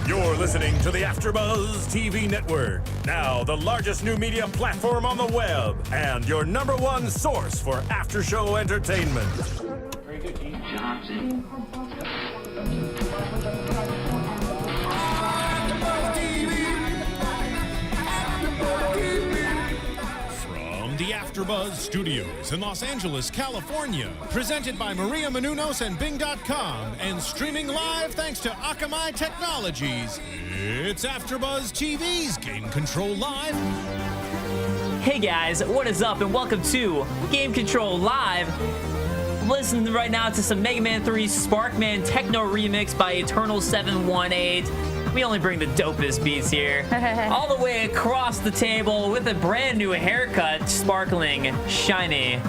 You're listening to the AFTERBUZZ TV network, now the largest new media platform on the web, and your #1 source for after-show entertainment. Very good, Keith. Johnson. From the AFTERBUZZ Studios in Los Angeles, California, presented by Maria Menounos and Bing.com, and streaming live thanks to Akamai Technologies, it's AFTERBUZZ TV's Game Control Live. Hey guys, what is up, and welcome to Game Control Live. Listen right now to some Mega Man 3 Sparkman Techno Remix by Eternal718. We only bring the dopest beats here. All the way across the table with a brand new haircut, sparkling, shiny,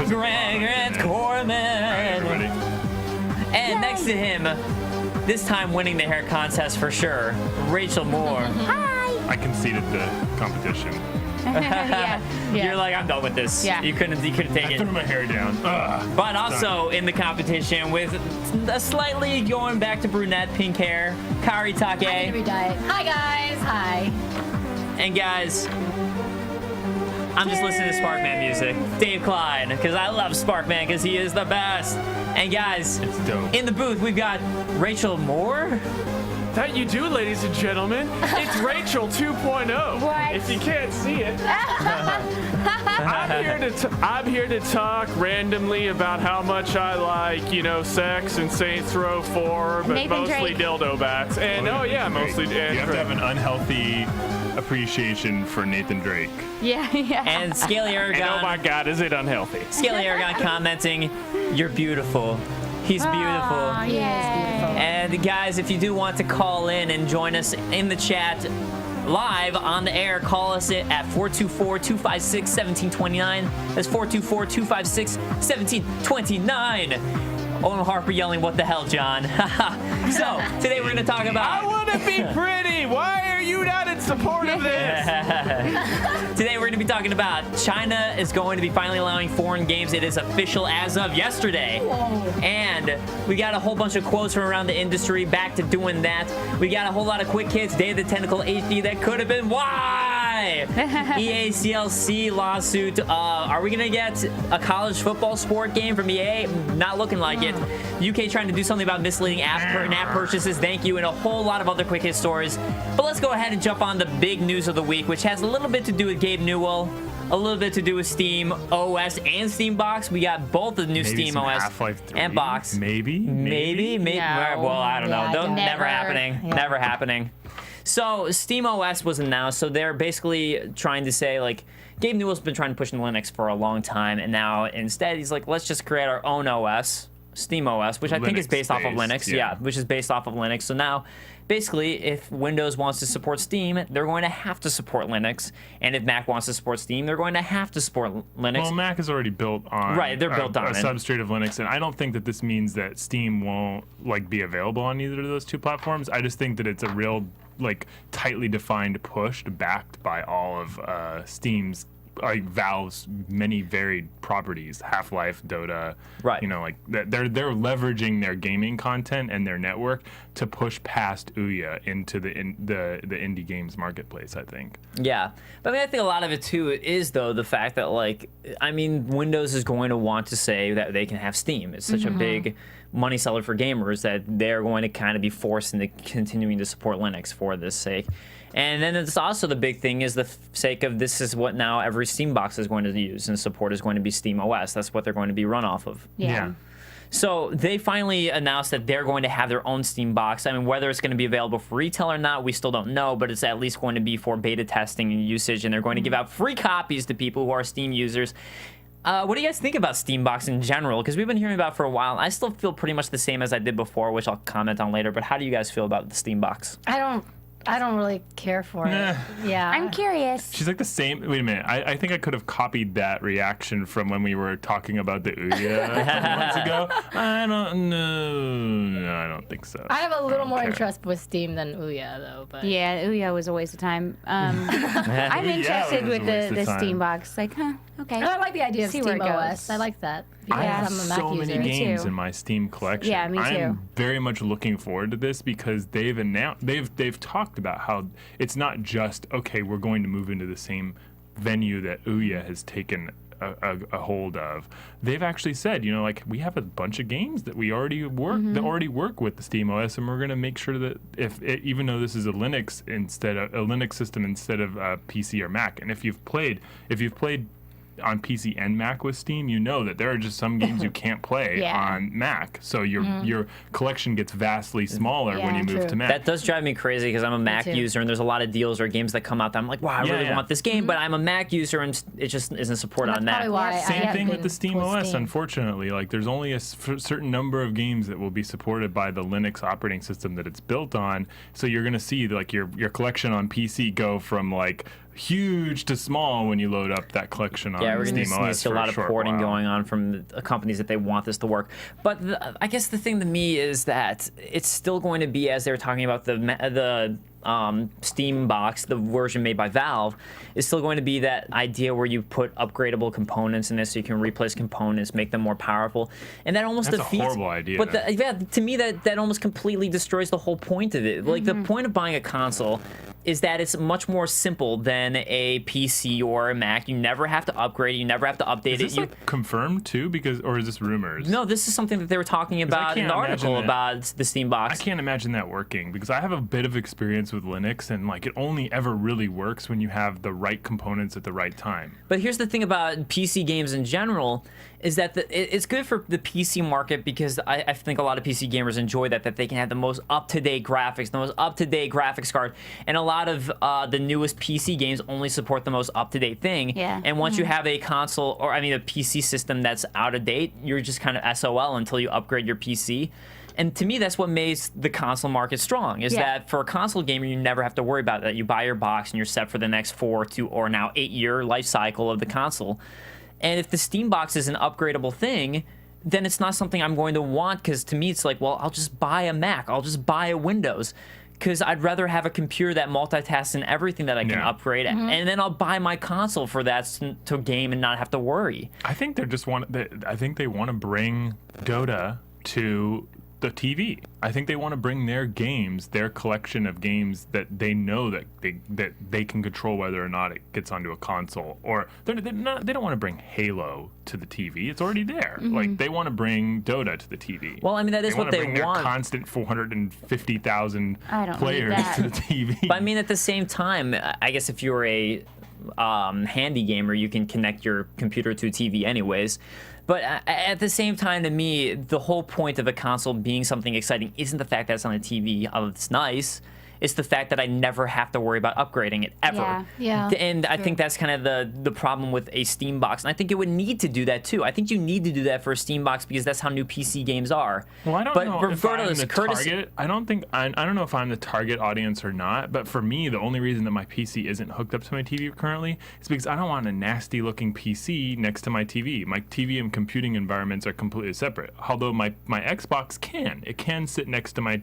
Grant Kohrmann. And next to him, this time winning the hair contest for sure, Rachel Moore. Hi. I conceded the competition. Yeah. You're like, I'm done with this. Yeah. You couldn't take I it. threw my hair down. Ugh. But also in the competition with a slightly going back to brunette pink hair, Kaori Takee. Every diet. Hi guys. Hi. And guys, I'm just listening to Sparkman music. Dave Klein, because I love Sparkman because he is the best. And guys, It's dope. in the booth we've got Rachel Moore. That you do, ladies and gentlemen. It's Rachel 2.0. What? If you can't see it. I'm here to talk randomly about how much I like, sex and Saints Row 4, but Nathan mostly Drake. dildo bats. And mostly. You have to have an unhealthy appreciation for Nathan Drake. Yeah. And Scaly And oh my Aragon. God, is it unhealthy? Scaly Aragon commenting, "You're beautiful." He's beautiful. Aw, yeah. And guys, if you do want to call in and join us in the chat live on the air, call us at 424-256-1729. That's 424-256-1729. Owen Harper yelling, "What the hell, John?" So, today we're going to talk about... I want to be pretty. Why are you not in support of this? Today we're going to be talking about China is going to be finally allowing foreign games. It is official as of yesterday. And we got a whole bunch of quotes from around the industry back to doing that. We got a whole lot of quick hits. Day of the Tentacle HD that could have been why. EA CLC lawsuit. Are we going to get a college football sport game from EA? Not looking like it. UK trying to do something about misleading app purchases. Thank you. And a whole lot of other quick hit stories. But let's go ahead and jump on the big news of the week, which has a little bit to do with Gabe Newell, a little bit to do with Steam OS and Steam Box. We got both the new Maybe Steam some OS Half-Life 3? and Box. Maybe. Maybe. No. Well, I don't know. Yeah, Never never. happening. Yeah. Never happening. So Steam OS was announced. So they're basically trying to say, like, Gabe Newell's been trying to push Linux for a long time, and now instead he's like, let's just create our own OS, Steam OS, which I think is based off of Linux-based, Linux. yeah. Which is based off of Linux. So now, basically, if Windows wants to support Steam, they're going to have to support Linux, and if Mac wants to support Steam, they're going to have to support Linux. Well, Mac is already built on Right, they're built on a it. substrate of Linux, and I don't think that this means that Steam won't be available on either of those two platforms. I just think that it's a real tightly defined push backed by all of Steam's Valve's many varied properties, Half-Life, Dota, Right. They're leveraging their gaming content and their network to push past Ouya into the indie games marketplace, I think. Yeah, but I think a lot of it too is though the fact that Windows is going to want to say that they can have Steam. It's such a big money seller for gamers that they're going to kind of be forced into continuing to support Linux for this sake. And then it's also the big thing is the sake of this is what now every Steam box is going to use, and support is going to be Steam OS. That's what they're going to be run off of. Yeah. So they finally announced that they're going to have their own Steam box. I mean, whether it's going to be available for retail or not, we still don't know, but it's at least going to be for beta testing and usage, and they're going to give out free copies to people who are Steam users. What do you guys think about Steambox in general? Because we've been hearing about it for a while. I still feel pretty much the same as I did before, which I'll comment on later, but how do you guys feel about the Steambox? I don't I don't really care for it. Yeah. I'm curious. She's like the same. Wait a minute. I think I could have copied that reaction from when we were talking about the Ouya a couple months ago. I don't know. No, I don't think so. I have a little more care. interest with Steam than Ouya, though. But Yeah, Ouya was a waste of time. I'm interested it was with a waste of the time. Steam box. Like, okay. And I like the idea of See where Steam it OS. goes. I like that because I have I'm a Mac so user. many games too. in my Steam collection. Yeah, me too. I'm very much looking forward to this because they've talked about how it's not just okay, we're going to move into the same venue that Ouya has taken a hold of. They've actually said, like we have a bunch of games that we already work that already work with the Steam OS, and we're going to make sure that even though this is a Linux system instead of PC or Mac, and if you've played on PC and Mac with Steam, you know that there are just some games you can't play Yeah. on Mac. So your collection gets vastly smaller when Yeah, you move true. to Mac. That does drive me crazy because I'm a Mac too. user, and there's a lot of deals or games that come out that I'm like, wow, I really want this game, but I'm a Mac user, and it just isn't supported on That's Mac. probably why I Same haven't thing with been the Steam with OS, Steam. unfortunately. Like, there's only a certain number of games that will be supported by the Linux operating system that it's built on. So you're going to see like your collection on PC go from like huge to small when you load up that collection on Yeah, we're Steam going to OS see a for lot of short porting while. going on from the companies that they want this to work. But I guess the thing to me is that it's still going to be, as they were talking about the Steam box, the version made by Valve, is still going to be that idea where you put upgradable components in this so you can replace components, make them more powerful. And that almost That's a defeats... horrible idea. But to me, that almost completely destroys the whole point of it. Like, the point of buying a console is that it's much more simple than a PC or a Mac. You never have to upgrade it. You never have to update Is this it. like confirmed too? Or is this rumors? No, this is something that they were talking about in can't the article imagine about the Steam box. I can't imagine that working because I have a bit of experience with Linux, and like it only ever really works when you have the right components at the right time. But here's the thing about PC games in general is that it's good for the PC market because I think a lot of PC gamers enjoy that they can have the most up-to-date graphics, the most up-to-date graphics card, and a lot of the newest PC games only support the most up-to-date thing. Yeah. And once you have a console, a PC system that's out of date, you're just kind of SOL until you upgrade your PC. And to me, that's what makes the console market strong, is that for a console gamer, you never have to worry about that. You buy your box and you're set for the next 4 to or now 8-year life cycle of the console. And if the Steam box is an upgradable thing, then it's not something I'm going to want, because to me, it's like, well, I'll just buy a Mac. I'll just buy a Windows, because I'd rather have a computer that multitasks and everything that I can upgrade, and then I'll buy my console for that to game and not have to worry. I think they want to bring Dota to the TV. I think they want to bring their games, their collection of games that they know that they can control whether or not it gets onto a console. Or they don't want to bring Halo to the TV. It's already there. Like, they want to bring Dota to the TV. Well, I mean, that is what they bring their want. constant 450,000 I don't need players that. to the TV. But I mean, at the same time, I guess if you're a handy gamer, you can connect your computer to a TV anyways. But at the same time, to me, the whole point of a console being something exciting isn't the fact that it's on a TV. Oh, it's nice. It's the fact that I never have to worry about upgrading it ever. Yeah. And I think that's kind of the problem with a Steam box. And I think it would need to do that too. I think you need to do that for a Steam box because that's how new PC games are. Well, I don't but know regardless, if I'm the target. I don't know if I'm the target audience or not. But for me, the only reason that my PC isn't hooked up to my TV currently is because I don't want a nasty-looking PC next to my TV. My TV and computing environments are completely separate. Although my Xbox can sit next to my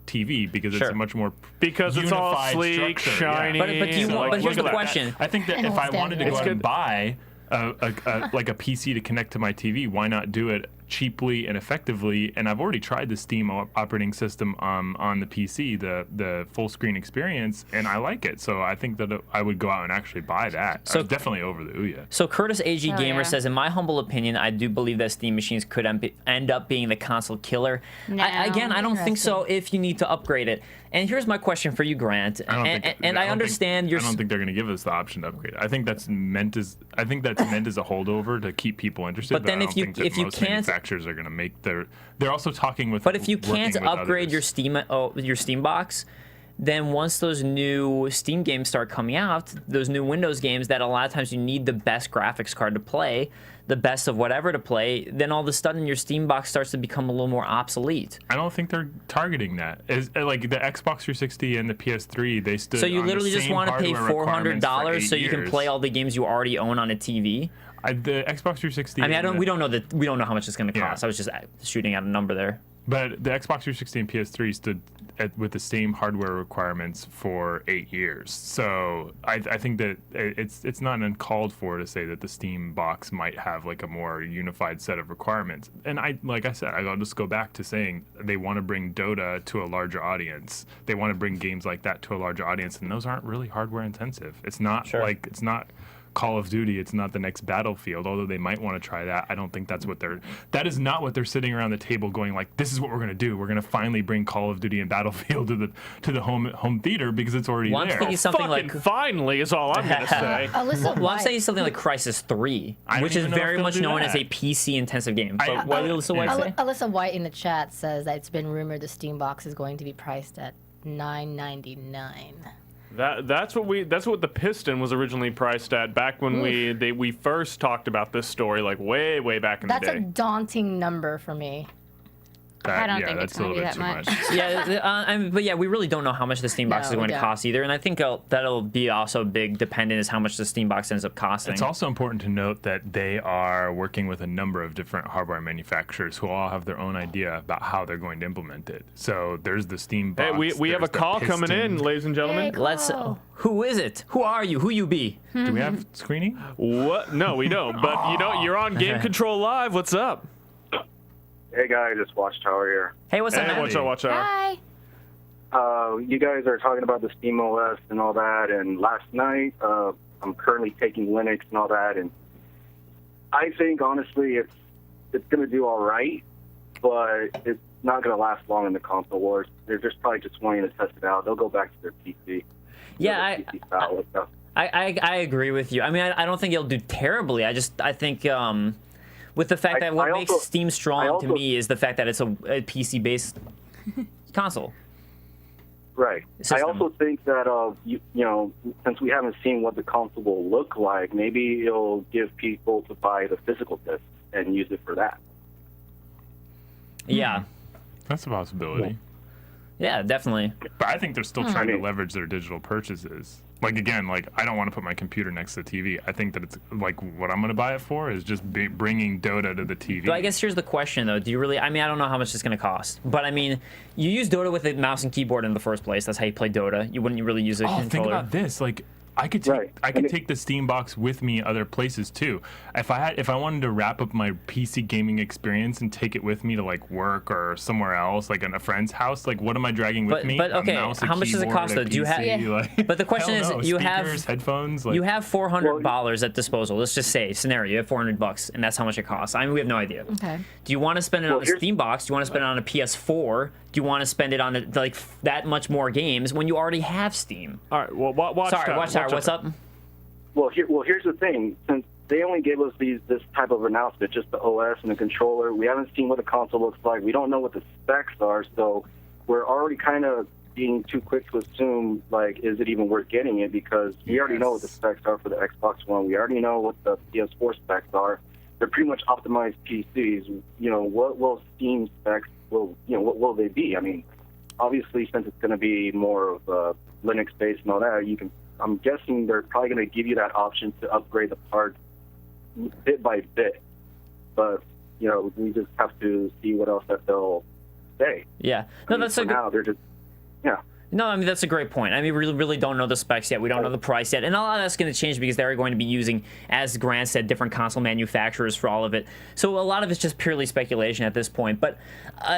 TV because it's a much more Because it's all unified sleek, structure. shiny. But here's look the at that. question. I think that if I wanted to go out and buy like a PC to connect to my TV, why not do it cheaply and effectively? And I've already tried the Steam operating system on the PC, the full screen experience, and I like it. So I think that I would go out and actually buy that. So definitely over the Ouya. So Curtis AG Oh, Gamer yeah. says, in my humble opinion, I do believe that Steam machines could end up being the console killer. No, I don't think so if you need to upgrade it. And here's my question for you, Grant. I understand I don't think they're going to give us the option to upgrade. I think that's meant as a holdover to keep people interested. But then I don't think that most can't, manufacturers are going to make their. They're also talking with. but if you working can't with upgrade others. your Steam box, then once those new Steam games start coming out, those new Windows games that a lot of times you need the best graphics card to play, the best of whatever to play, then all of a sudden your Steam box starts to become a little more obsolete. I don't think they're targeting that. Like the Xbox 360 and the PS3, they stood. So you on literally the just same want to pay hardware requirements for $400 so 8 you can years. play all the games you already own on a TV? The Xbox 360. I mean, we don't know how much it's going to cost. Yeah. I was just shooting out a number there. But the Xbox 360 and PS3 stood with the same hardware requirements for 8 years. So I think that it's not uncalled for to say that the Steam box might have like a more unified set of requirements. And like I said, I'll just go back to saying they want to bring Dota to a larger audience. They want to bring games like that to a larger audience, and those aren't really hardware intensive. It's not it's not Call of Duty, it's not the next Battlefield, although they might want to try that. I don't think that is not what they're sitting around the table going like, this is what we're going to do. We're going to finally bring Call of Duty and Battlefield to the home theater because it's already Well, I'm there. thinking something like finally is all I'm gonna say. Alyssa, Well, I'm saying something like Crisis 3, I don't which is even know if very they'll much do known as that. a PC-intensive game. But what did Alyssa White yeah. say? Alyssa White in the chat says that it's been rumored the Steam box is going to be priced at $9.99. That's what the Piston was originally priced at back when we first talked about this story, like way back in That's the a day. daunting number for me. I don't think that's it's a gonna little be bit that too much. much. Yeah, but yeah, we really don't know how much the Steam box No, is going we to don't. cost either, and I think that'll be also big dependent as how much the Steam box ends up costing. It's also important to note that they are working with a number of different hardware manufacturers who all have their own idea about how they're going to implement it. So there's the Steam box. Hey, we have a there's the call coming in, Piston. ladies and gentlemen. Let's. Who is it? Who are you? Who you be? Do we have screening? What? No, we don't. But you're on Game Control Live. What's up? Hey guys, it's Watchtower here. Hey, what's up, Hey, man? watch out. Hi. You guys are talking about the Steam OS and all that, and last night I'm currently taking Linux and all that, and I think honestly it's going to do all right, but it's not going to last long in the console wars. They're just probably just wanting to test it out. They'll go back to their PC. Yeah, PC style and stuff. I agree with you. I mean, I don't think it'll do terribly. I think with the fact that what I makes also- Steam strong I to also- me is the fact that it's a PC-based console. Right. System. I also think that you know, since we haven't seen what the console will look like, maybe it'll give people to buy the physical disc and use it for that. Yeah, That's a possibility. yeah, definitely. But I think they're still trying to mean- leverage their digital purchases. Like, again, I don't want to put my computer next to the TV. I think that it's, like, what I'm going to buy it for is just bringing Dota to the TV. But I guess here's the question, though. Do you really... I mean, I don't know how much it's going to cost. But, I mean, you use Dota with a mouse and keyboard in the first place. That's how you play Dota. You wouldn't really use a controller. Think about this. Like, I could take the Steam box with me other places too. If I wanted to wrap up my PC gaming experience and take it with me to like work or somewhere else, like in a friend's house, like what am I dragging with me? But okay, a mouse, a how much does it keyboard, cost a though? Do you have? PC, like, But the question hell is, no. you Speakers, have headphones. Like, you have $400 at disposal. Let's just say scenario, you have $400, and that's how much it costs. I mean, we have no idea. Okay. Do you want to spend it on a here's- Steam box? Do you want to spend it on a PS4? Do you want to spend it on like that much more games when you already have Steam? All right. Well, watch. Sorry, Watchtower, what's up? Well, here's the thing. Since they only gave us this type of announcement, just the OS and the controller, we haven't seen what the console looks like. We don't know what the specs are, so we're already kind of being too quick to assume, like, is it even worth getting it? Because we already know what the specs are for the Xbox One. We already know what the PS4 specs are. They're pretty much optimized PCs. You know, what will Steam specs what will they be? I mean, obviously, since it's going to be more of Linux-based and all that, I'm guessing they're probably going to give you that option to upgrade the parts bit by bit. But, you know, we just have to see what else that they'll say. Yeah. I No, mean, that's for a good. now, they're just, yeah. No, I mean, that's a great point. I mean, we really don't know the specs yet. We don't know the price yet. And a lot of that's going to change because they're going to be using, as Grant said, different console manufacturers for all of it. So a lot of it's just purely speculation at this point. But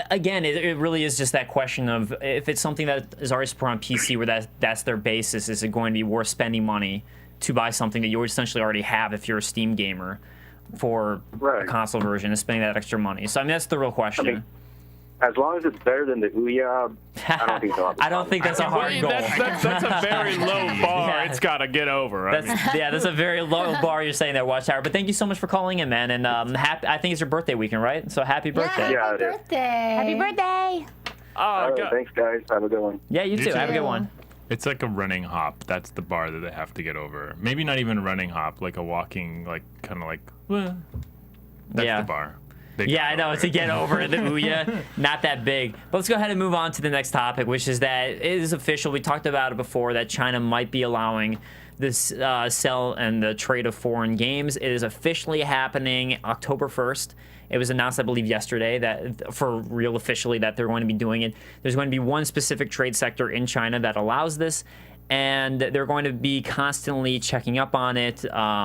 again, it really is just that question of if it's something that is already supported on PC where that's their basis, is it going to be worth spending money to buy something that you essentially already have if you're a Steam gamer for a console version and spending that extra money? So, I mean, that's the real question. I mean, as long as it's better than the UUA, I don't think they'll have a I don't think that's a hard goal. That's a very low bar. Yeah. It's got to get over. I mean. That's a very low bar you're saying there, Watchtower. But thank you so much for calling in, man. And I think it's your birthday weekend, right? So happy birthday. Yeah, Happy it is. birthday. Happy birthday. All right, God. thanks, guys. Have a good one. Yeah, you too. Have a good one. It's like a running hop. That's the bar that they have to get over. Maybe not even a running hop, like a walking, like kind of like. That's Yeah. the bar. Yeah, I know. To get over the Ouya, not that big. But let's go ahead and move on to the next topic, which is that it is official. We talked about it before that China might be allowing this sell and the trade of foreign games. It is officially happening October 1st. It was announced, I believe, yesterday that for real officially that they're going to be doing it. There's going to be one specific trade sector in China that allows this. And they're going to be constantly checking up on it,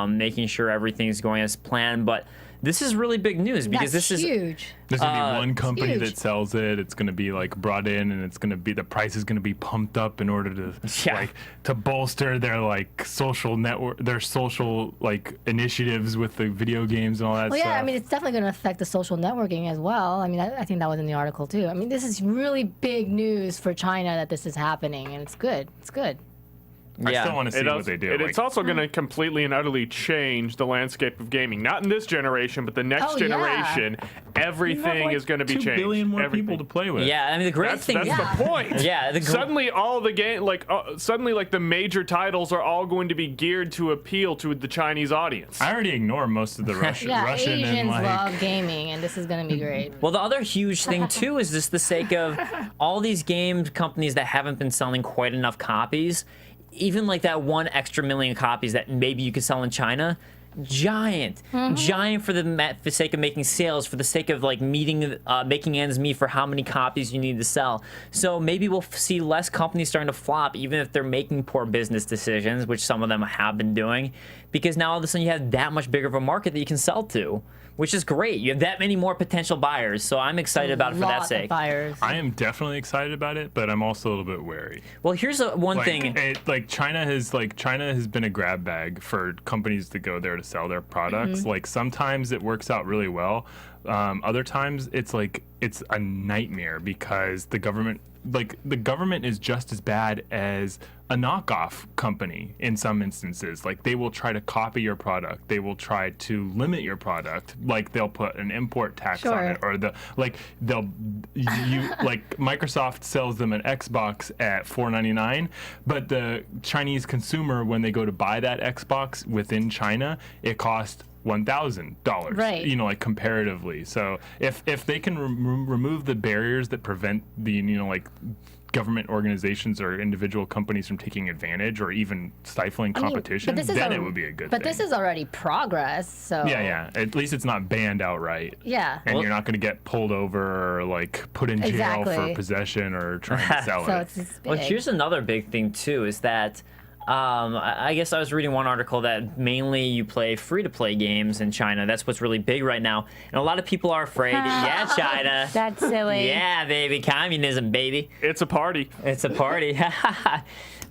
making sure everything's going as planned. But this is really big news because That's this is huge. There's gonna be one company huge. that sells it. It's gonna be like brought in, and it's gonna be the price is gonna be pumped up in order to like to bolster their like social network, their social like initiatives with the video games and all that Well, stuff. yeah, I mean, it's definitely going to affect the social networking as well. I mean, I think that was in the article too. I mean, this is really big news for China that this is happening, and it's good. It's good. I still want to see what they do. It's also going to completely and utterly change the landscape of gaming. Not in this generation, but the next Oh, yeah. generation. Everything is going to be 2 changed. billion more Everything. people to play with. Yeah, I mean the great That's thing. the point. Yeah, Suddenly, all the game, suddenly, the major titles are all going to be geared to appeal to the Chinese audience. I already ignore most of the Russian Yeah, and Asians like. love gaming, and this is going to be great. Well, the other huge thing too is just the sake of all these game companies that haven't been selling quite enough copies. Even like that 1 extra million copies that maybe you could sell in China, giant for the sake of making sales, for the sake of like making ends meet for how many copies you need to sell. So maybe we'll see less companies starting to flop, even if they're making poor business decisions, which some of them have been doing, because now all of a sudden you have that much bigger of a market that you can sell to, which is great. You have that many more potential buyers, so I'm excited about it for that sake. Buyers. I am definitely excited about it, but I'm also a little bit wary. Well, here's one thing. China has been a grab bag for companies to go there to sell their products. Like sometimes it works out really well. Other times it's a nightmare because the government is just as bad as a knockoff company in some instances. Like they will try to copy your product. They will try to limit your product. Like they'll put an import tax on it, or Microsoft sells them an Xbox at $499, but the Chinese consumer, when they go to buy that Xbox within China, it costs $1,000, right? You know, like comparatively. So if they can remove the barriers that prevent the government organizations or individual companies from taking advantage or even stifling competition, then it would be a good thing. But this is already progress, so yeah. At least it's not banned outright. Yeah. And you're not going to get pulled over or like put in jail for possession or trying to sell so it. it's big. Well, here's another big thing too, is that I guess I was reading one article that mainly you play free-to-play games in China. That's what's really big right now. And a lot of people are afraid. Yeah, China. That's silly. Yeah, baby. Communism, baby. It's a party. It's a party.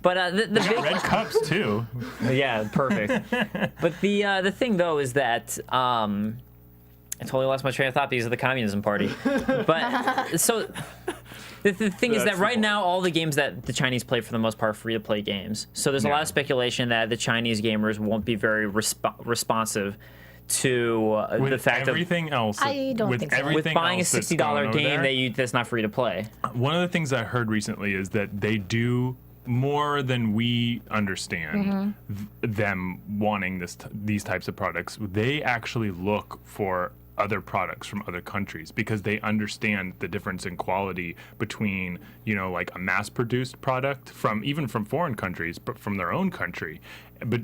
But the big... Red cups, too. Yeah, perfect. But the thing, though, is that... I totally lost my train of thought because of the communism party. But so... The thing is that right now, all the games that the Chinese play, for the most part, are free-to-play games. So there's a lot of speculation that the Chinese gamers won't be very responsive to the fact everything else. I don't think so. with buying a $60 game that's not free to play. One of the things I heard recently is that they do more than we understand them wanting these types of products. They actually look for other products from other countries because they understand the difference in quality between, like a mass-produced product from foreign countries, but from their own country,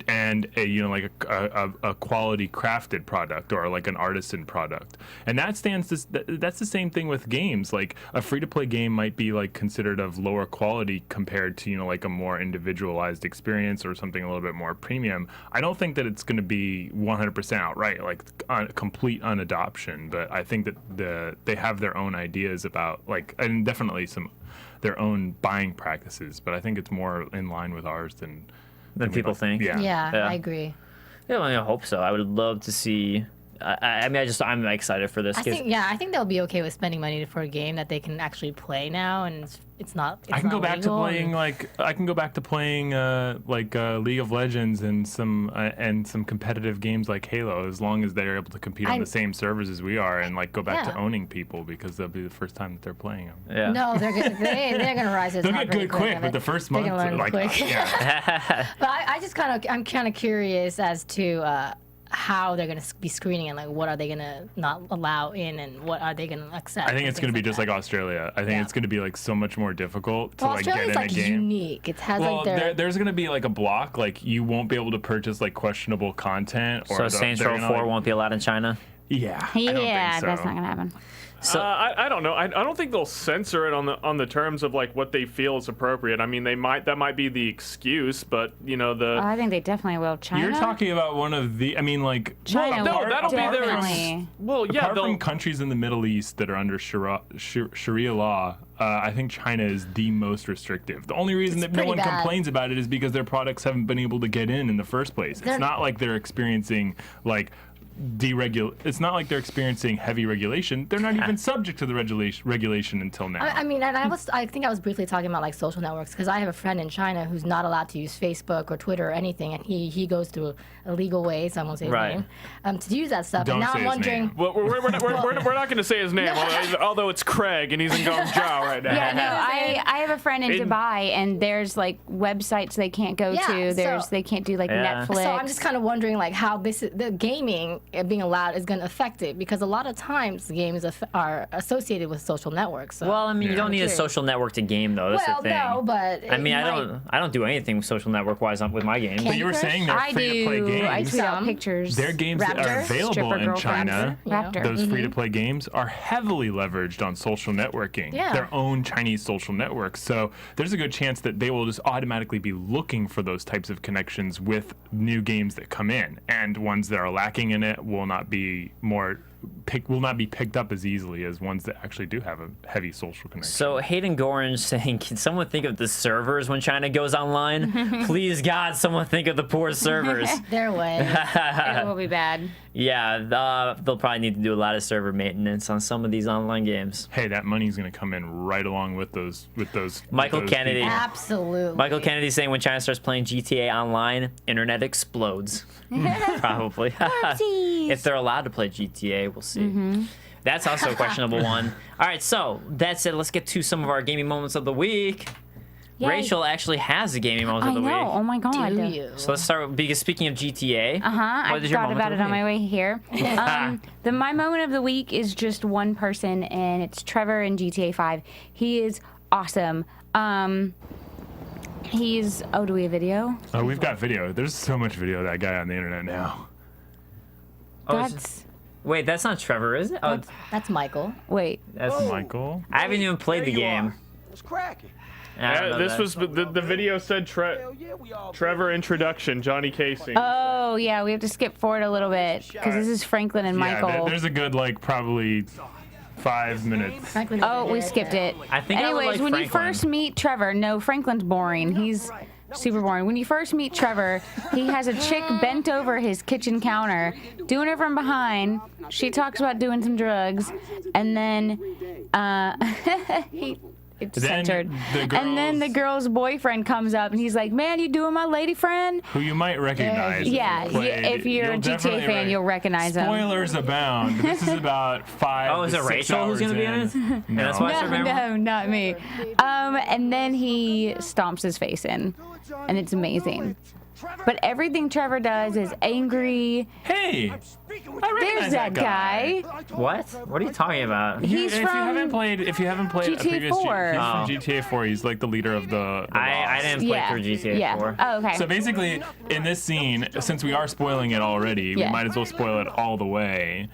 and a quality crafted product or like an artisan product. And that's the same thing with games. Like a free-to-play game might be like considered of lower quality compared to like a more individualized experience or something a little bit more premium. I don't think that it's going to be 100% outright, like complete unadoption, but I think that they have their own ideas about and definitely their own buying practices, but I think it's more in line with ours than People think. Yeah. Yeah, I agree. Yeah, I hope so. I would love to see I'm excited for this. I think they'll be okay with spending money for a game that they can actually play now, and it's not. I can go back to playing League of Legends and some competitive games like Halo, as long as they're able to compete on the same servers as we are, and like go back to owning people, because that'll be the first time that they're playing them. Yeah. No, they're gonna rise to the They'll top get good really quick, but the first month, like, yeah. But I'm kind of curious as to how they're going to be screening it. Like, what are they going to not allow in, and what are they going to accept? I think it's going to be just like Australia. I think it's going to be like so much more difficult to Australia's get in a game. Unique. It has there's going to be like a block. Like, you won't be able to purchase like questionable content. So Saints Row 4 won't be allowed in China? Yeah. Yeah, I don't think so. that's not gonna happen. So I don't know. I don't think they'll censor it on the terms of like what they feel is appropriate. I mean, that might be the excuse, but you know I think they definitely will. China. You're talking about one of the. I mean, like China. No, that'll be their. Definitely. Well, yeah. Apart from countries in the Middle East that are under Sharia law, I think China is the most restrictive. The only reason that no one complains about it is because their products haven't been able to get in the first place. It's not like they're experiencing like. It's not like they're experiencing heavy regulation. They're not even subject to the regulation until now. I mean, and I think I was briefly talking about like social networks, because I have a friend in China who's not allowed to use Facebook or Twitter or anything, and he goes through illegal ways, so I won't say his name, to use that stuff. Don't and now say I'm his wondering. name. Well, we're not going to say his name, although it's Craig and he's in Guangzhou right now. Yeah, no, I have a friend in Dubai, and there's like websites they can't go to. They can't do like Netflix. So I'm just kind of wondering like how the gaming being allowed is going to affect it, because a lot of times games are associated with social networks. So. Well, I mean, you don't need a social network to game, though. That's the thing. No, but I mean, I don't do anything social network wise with my games. But you were saying they're free-to-play games. I tweet out pictures. Their games that are available in China, Raptor. those free-to-play games, are heavily leveraged on social networking, their own Chinese social networks. So there's a good chance that they will just automatically be looking for those types of connections with new games that come in, and ones that are lacking in it will not be picked up as easily as ones that actually do have a heavy social connection. So Hayden Gorange saying, can someone think of the servers when China goes online? Please, God, someone think of the poor servers. Their way. It will be bad. Yeah, they'll probably need to do a lot of server maintenance on some of these online games. Hey, that money's going to come in right along with those. Michael Kennedy. People. Absolutely. Michael Kennedy saying when China starts playing GTA Online, internet explodes. Probably. If they're allowed to play GTA, we'll see. That's also a questionable one. All right, so that's it. Let's get to some of our gaming moments of the week. Yay. Rachel actually has a gaming moment of the week. Oh my god. Do you? So let's start because speaking of GTA. I thought about it on my way here. My moment of the week is just one person, and it's Trevor in GTA 5. He is awesome. Do we have video? Oh, we've got video. There's so much video of that guy on the internet now. Wait, that's not Trevor, is it? Oh, That's Michael. Wait. that's Michael. I haven't even played the game. It's cracking. This was the video said Trevor introduction, Johnny Casey. Oh yeah, we have to skip forward a little bit because this is Franklin and Michael. Yeah, there's a good probably 5 minutes. Oh, we skipped it. I think I would Anyways, like when you Franklin. first meet Trevor, no, Franklin's boring. He's super boring. When you first meet Trevor, he has a chick bent over his kitchen counter, doing it from behind. She talks about doing some drugs, and then it's censored. And then the girl's boyfriend comes up, and he's like, "Man, you doing my lady friend?" Who you might recognize. Yeah, if you're a GTA fan, you'll recognize him. Spoilers abound. This is about 5 Oh, is it 6 Rachel who's hours going to be in it? No. And that's why I remember. No, not me. And then he stomps his face in, and it's amazing. But everything Trevor does is angry. Hey, There's that guy. What? What are you talking about? He's if from you haven't played GTA a previous 4. he's from GTA 4. He's like the leader of the I didn't play through GTA 4. Oh, okay. So basically, in this scene, since we are spoiling it already, we might as well spoil it all the way.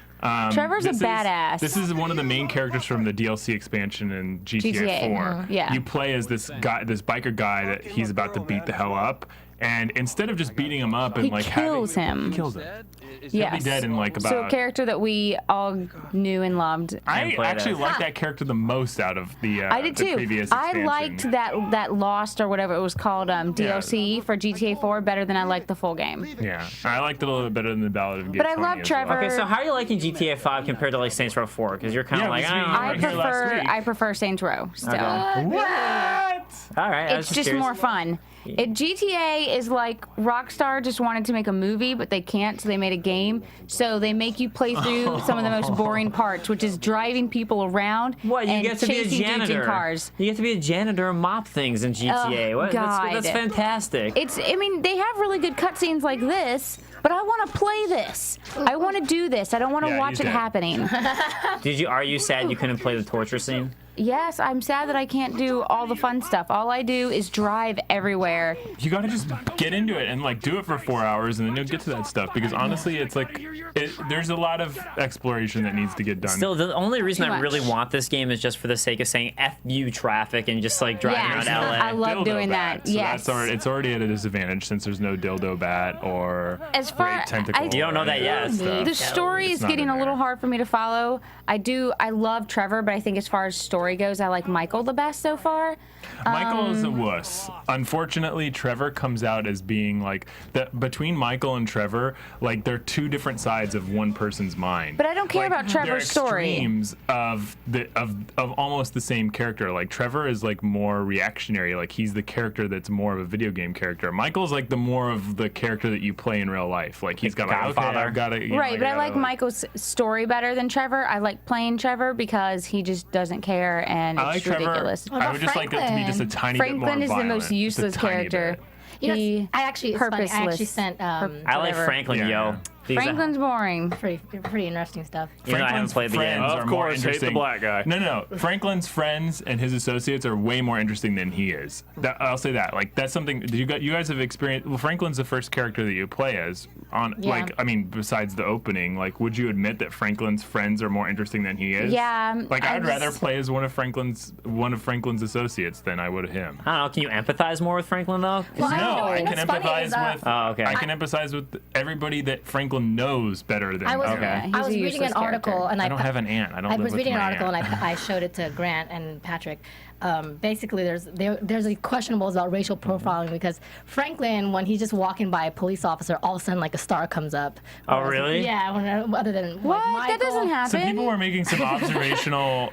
Trevor's a badass. This is one of the main characters from the DLC expansion in GTA 4. Yeah. You play as this guy, this biker guy that he's about to beat the hell up. And instead of just beating him up and He like kills having, him. he kills him. Yes. He'll be dead in like about. So a character that we all knew and loved. I played actually as. like that character the most out of the. I did the too. previous I expansion. liked that Lost or whatever it was called DLC for GTA 4 better than I liked the full game. Yeah, I liked it a little bit better than the Ballad of Gay But I Tony love as well. Trevor. Okay, so how are you liking GTA 5 compared to like Saints Row 4? Because you're kind of Yeah, like, because we- I I don't know. here last week. prefer Saints Row still. What? All right, I was It's just curious. more fun. GTA is like Rockstar just wanted to make a movie, but they can't, so they made a game. So they make you play through some of the most boring parts, which is driving people around What, you and get to be a chasing dudes in janitor? cars. You get to be a janitor and mop things in GTA. Oh, What? That's God. fantastic. I mean, they have really good cutscenes like this, but I want to play this. I want to do this. I don't want to Yeah, watch he's it dead. happening. Are you sad you couldn't play the torture scene? Yes, I'm sad that I can't do all the fun stuff. All I do is drive everywhere. You gotta just get into it and like do it for 4 hours, and then you'll get to that stuff. Because honestly, it's like there's a lot of exploration that needs to get done. Still, the only reason Too I really much. want this game is just for the sake of saying F you traffic and just like driving Yeah, around LA. I love Dildo doing bat, that. So Yes. it's already at a disadvantage since there's no dildo bat or As far- great tentacle. You don't know that yet. or any of that The stuff. story It's is not getting in a little there. hard for me to follow. I love Trevor, but I think as far as story goes, I like Michael the best so far. Michael is a wuss. Unfortunately, Trevor comes out as being like that. Between Michael and Trevor, like they're two different sides of one person's mind. But I don't care Like, about Trevor's they're story. extremes of almost the same character. Like Trevor is like more reactionary. Like he's the character that's more of a video game character. Michael's like the more of the character that you play in real life. Like he's got like, okay, Godfather. I've got to. Right, but I like Michael's story better than Trevor. I like playing Trevor because he just doesn't care and I like it's Trevor. ridiculous. What I about would just like it to be just a tiny bit more Franklin is the violent. most useless Just a tiny character. bit. You know, He I actually, it's funny, I actually purposeless. sent I like whatever. Franklin, Yeah. yo. Because Franklin's boring. pretty interesting stuff. Even though I haven't Franklin's played the game. friends Of are more course, hate the interesting. black guy. No. Franklin's friends and his associates are way more interesting than he is. I'll say that. Like that's something you guys have experienced. Well, Franklin's the first character that you play as. Yeah. Besides the opening, like, would you admit that Franklin's friends are more interesting than he is? Yeah. Like, I'd rather just- play as one of Franklin's associates than I would him. I don't know. Can you empathize more with Franklin though? Well, No, I can what's funny empathize is, with. Oh, okay. I can empathize with everybody that Franklin knows better than I was, him. Okay. He's I was a reading useless an article character. and I don't have an aunt. I don't I live was with reading an my article aunt. and I showed it to Grant and Patrick. Basically, there's a questionables about racial profiling because Franklin, when he's just walking by a police officer, all of a sudden like a star comes up. Oh, Whereas- really? Yeah. Other than What? Like, That doesn't Michael. happen. So people were making some observational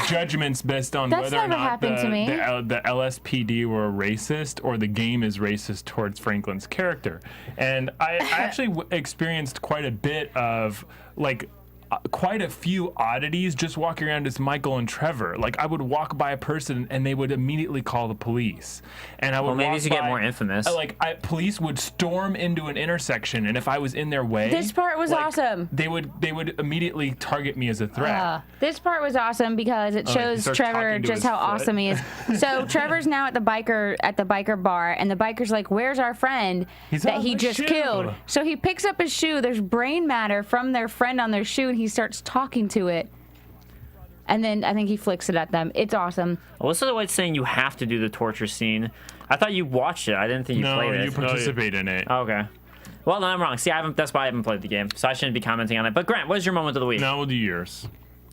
judgments based on That's whether or never not happened to me. the LSPD were racist or the game is racist towards Franklin's character. And I actually experienced quite a bit of like quite a few oddities just walking around as Michael and Trevor. Like I would walk by a person and they would immediately call the police. And I would Well, maybe walk you should get by- more infamous. Police would storm into an intersection, and if I was in their way, This part was awesome. They would immediately target me as a threat. This part was awesome because it he shows starts Trevor talking to just his how foot. awesome he is. So Trevor's now at the biker bar, and the biker's like, "Where's our friend He's that on he my just shoe." killed?" So he picks up his shoe. There's brain matter from their friend on their shoe, and he starts talking to it. And then I think he flicks it at them. It's awesome. Alyssa White's saying you have to do the torture scene. I thought you watched it. I didn't think you No, played you it. participate in it. Okay. Well, then I'm wrong. See, that's why I haven't played the game, so I shouldn't be commenting on it. But Grant, what is your moment of the week? No, we'll do yours.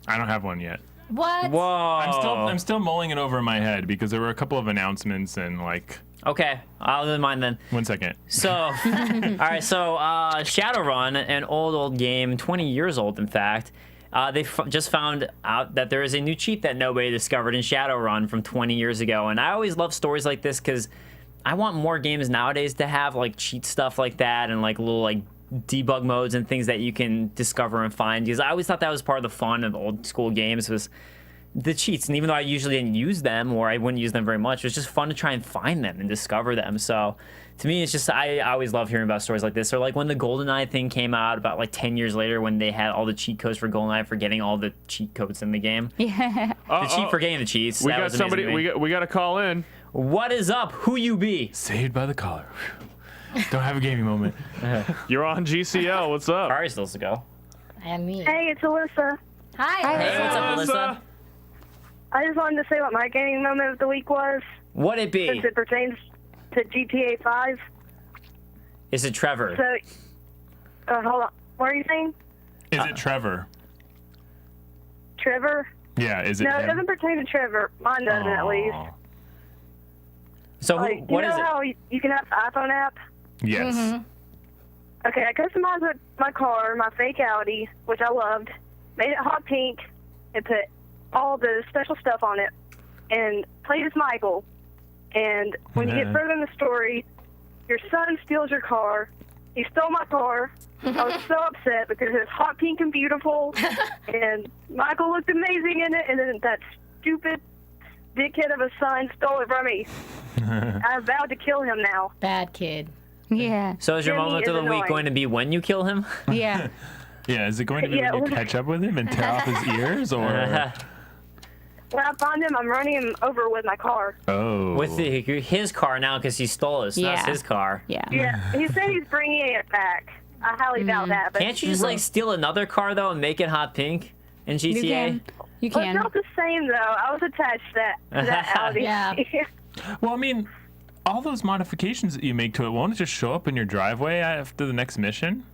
I don't have one yet. What? Whoa. I'm still mulling it over in my head because there were a couple of announcements and like Okay, I'll do mine then. 1 second. So, all right. So, Shadowrun, an old game, 20 years old, in fact. They just found out that there is a new cheat that nobody discovered in Shadowrun from 20 years ago. And I always love stories like this because I want more games nowadays to have like cheat stuff like that and like little like debug modes and things that you can discover and find. Because I always thought that was part of the fun of old school games was the cheats. And even though I usually didn't use them or I wouldn't use them very much, it was just fun to try and find them and discover them. So to me, it's just, I always love hearing about stories like this. Or like when the GoldenEye thing came out about like 10 years later when they had all the cheat codes for GoldenEye for getting all the cheat codes in the game. Yeah. The cheat for getting the cheats. We that got was amazing somebody. to me. We got to call in. What is up? Who you be? Saved by the collar. Don't have a gaming moment. You're on GCL. What's up? Ari still to go. And me. Hey, it's Alyssa. Hi. Hey, what's up, Alyssa? I just wanted to say what my gaming moment of the week was, What it be? since it pertains to GTA 5. Is it Trevor? So, hold on. What are you saying? Is it Trevor? Trevor? Yeah, is it No, it him? doesn't pertain to Trevor. Mine doesn't, at least. Aw. So Like, what you is know it? how you can have the iPhone app? Yes. Okay, I customized my car, my fake Audi, which I loved, made it hot pink, and put all the special stuff on it, and played as Michael. And when you get further in the story, your son steals your car. He stole my car. I was so upset because it was hot pink and beautiful, and Michael looked amazing in it, and then that stupid dickhead of a son stole it from me. I vowed to kill him now. Bad kid. Yeah. So is your Jimmy moment is of the week annoying. going to be when you kill him? Yeah. Yeah, is it going to be Yeah, when you well- catch up with him and tear off his ears, or? When I find him, I'm running him over with my car. Oh. With his car now because he stole it. So that's Yeah. his car. Yeah. Yeah, he said he's bringing it back. I highly doubt that. But Can't you just like steal another car though and make it hot pink in GTA? You can. You Well, it's can. not the same, though. I was attached to that Audi. Yeah. Well, I mean, all those modifications that you make to it, won't it just show up in your driveway after the next mission?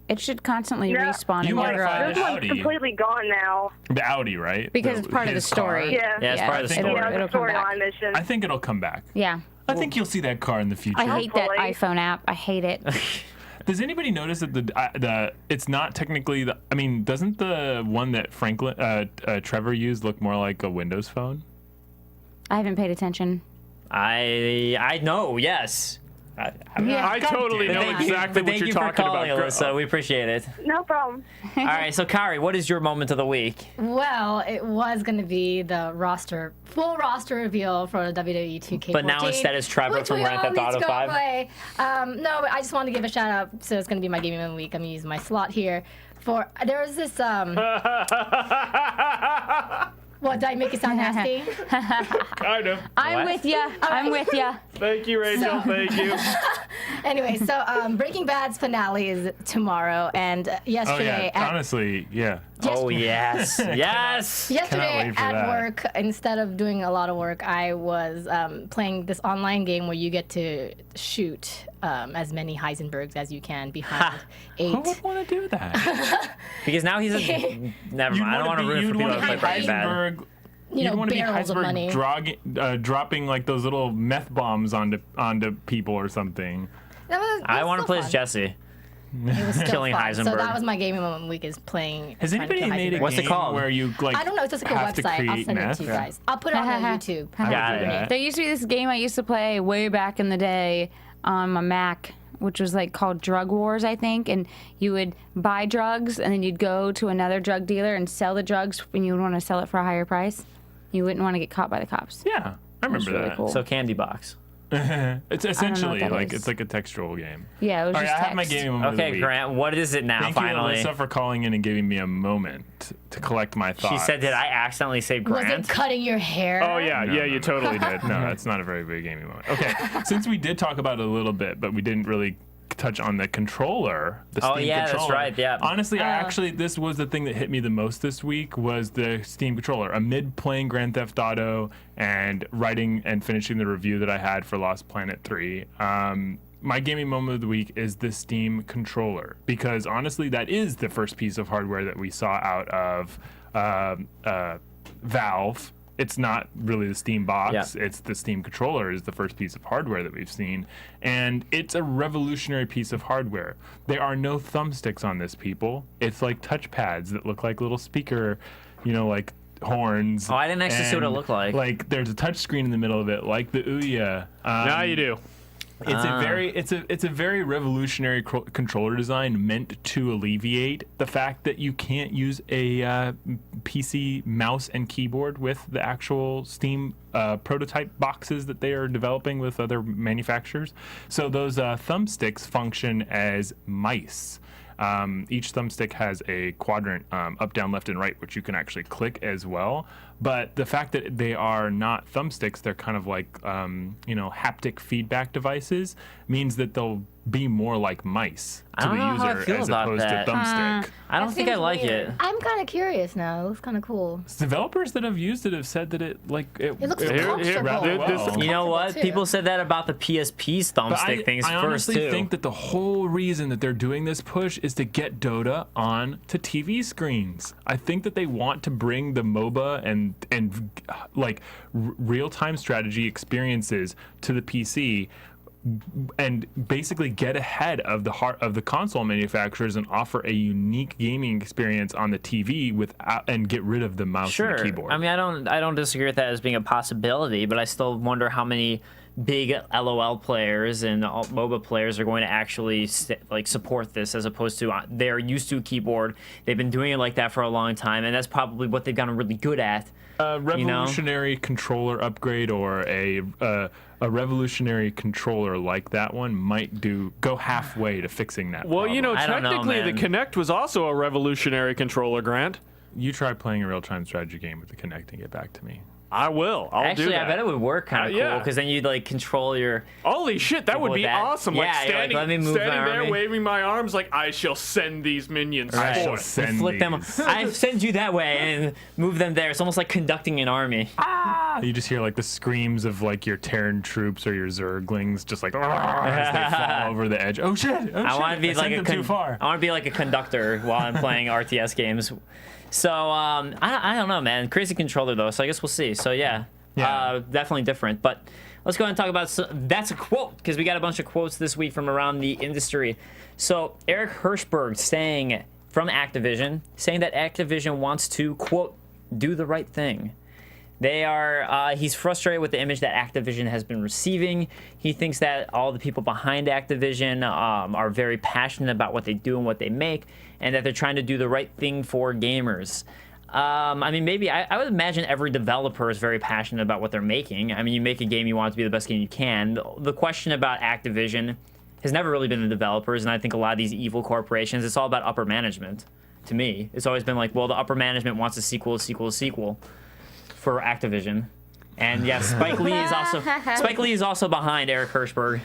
It should constantly Yeah. respawn You in your modify garage. This one's Audi. completely gone now. The Audi, right? Because it's part of the his car. story. Yeah. Yeah, it's part of the I think story. Yeah, It'll the come back. storyline mission. I think it'll come back. Yeah. I think you'll see that car in the future. I hate that Hopefully. iPhone app. I hate it. Does anybody notice that the it's not technically the? I mean, doesn't the one that Trevor used look more like a Windows phone? I haven't paid attention. I know, yes. Yeah. I totally know Thank you- exactly what thank you're you for talking calling, about. Alyssa. We appreciate it. No problem. All right, so Kaori, what is your moment of the week? Well, it was going to be the full roster reveal for the WWE 2K14. But now instead it's Trevor which from we Grand Theft all need Auto to go 5. play. No, but I just wanted to give a shout out. So it's going to be my gaming of the week. I'm going to use my slot here. There was this. What, did I make it sound nasty? Kind of. I'm What? with ya. I'm with ya. Thank you, Rachel. Thank you. Anyway, so Breaking Bad's finale is tomorrow, and Oh yesterday yeah, honestly, yeah. Oh, yes. Yes. Yesterday wait for at that. work, instead of doing a lot of work, I was playing this online game where you get to shoot as many Heisenbergs as you can behind Who 8. would want to do that? Because now he's a... Never mind. I don't want to root for people that play Breaking Bad. Heisenberg. You know, want to be barrels of money. Heisenberg dropping like those little meth bombs onto people or something. I want to play as Jesse. It was still killing fun. So Heisenberg. that was my gaming moment of the week, is playing. Has trying to anybody kill made a Heisenberg. What's it game called? where you like I don't know. It's just like a have to website. I'll create send meth? it to you guys. I'll put it on YouTube. Got it. that. There used to be this game I used to play way back in the day on my Mac, which was like called Drug Wars, I think. And you would buy drugs, and then you'd go to another drug dealer and sell the drugs, and you would want to sell it for a higher price. You wouldn't want to get caught by the cops. Yeah, I remember really that. cool. So Candy Box. It's essentially that like is. it's like a textual game. Yeah, it was All right, just I have my text. game moment of the Okay, week. Grant, what is it now, Thank finally? you, Alyssa, for calling in and giving me a moment to collect my thoughts. She said, did I accidentally say Was Grant? it cutting your hair? Oh, yeah. No, yeah, no, you no. totally did. No, that's not a very big gaming moment. Okay, since we did talk about it a little bit, but we didn't really touch on the controller, the Steam Oh, yeah, that's controller. right, yeah. Honestly, this was the thing that hit me the most this week was the Steam controller. Amid playing Grand Theft Auto and writing and finishing the review that I had for Lost Planet 3, my gaming moment of the week is the Steam controller, because honestly, that is the first piece of hardware that we saw out of Valve. It's not really the Steam box. Yeah. It's the Steam controller is the first piece of hardware that we've seen. And it's a revolutionary piece of hardware. There are no thumbsticks on this, people. It's like touchpads that look like little speaker, like horns. Oh, I didn't actually see what it And, looked like. Like there's a touch screen in the middle of it, like the Ouya. Now you do. It's a very revolutionary controller design meant to alleviate the fact that you can't use a PC mouse and keyboard with the actual Steam prototype boxes that they are developing with other manufacturers. So those thumbsticks function as mice. Each thumbstick has a quadrant up, down, left, and right, which you can actually click as well. But the fact that they are not thumbsticks, they're kind of like, haptic feedback devices, means that they'll be more like mice to the user as opposed to thumbstick. I don't think I like it. I'm kind of curious now. It looks kind of cool. Developers that have used it have said that it looks comfortable. rather well. You know what? too. People said that about the PSP's thumbstick things I first honestly too. think that the whole reason that they're doing this push is to get Dota on to TV screens. I think that they want to bring the MOBA and like real-time strategy experiences to the PC, and basically get ahead of the console manufacturers and offer a unique gaming experience on the TV and get rid of the mouse and the keyboard. I mean, I don't disagree with that as being a possibility, but I still wonder how many big LOL players and MOBA players are going to actually support this, as opposed to they're used to a keyboard. They've been doing it like that for a long time, and that's probably what they've gotten really good at. A revolutionary controller upgrade or a revolutionary controller like that one might go halfway to fixing that Well, problem. technically the Kinect was also a revolutionary controller, Grant. You try playing a real-time strategy game with the Kinect and get back to me. I will. I'll do that. I bet it would work kind of cool, because then you'd control your. Holy shit, that would be awesome! Yeah, standing, let me move standing my there, army. waving my arms like I shall send these minions Right. I shall forth. send Flick them. these. I send you that way and move them there. It's almost like conducting an army. You just hear the screams of your Terran troops or your Zerglings just as they fall over the edge. Oh shit! Oh, I want to be I sent them too far. I want to be like a conductor while I'm playing RTS games. So I don't know, man. Crazy controller though. So I guess we'll see. So yeah. Definitely different. But let's go ahead and talk about that's a quote, because we got a bunch of quotes this week from around the industry. So Eric Hirschberg from Activision saying that Activision wants to, quote, do the right thing. He's frustrated with the image that Activision has been receiving. He thinks that all the people behind Activision are very passionate about what they do and what they make, and that they're trying to do the right thing for gamers. I mean, maybe I would imagine every developer is very passionate about what they're making. I mean, you make a game, you want it to be the best game you can. The question about Activision has never really been the developers, and I think a lot of these evil corporations, it's all about upper management. To me, it's always been the upper management wants a sequel for Activision. And yes, Spike Lee is also behind Eric Hirschberg.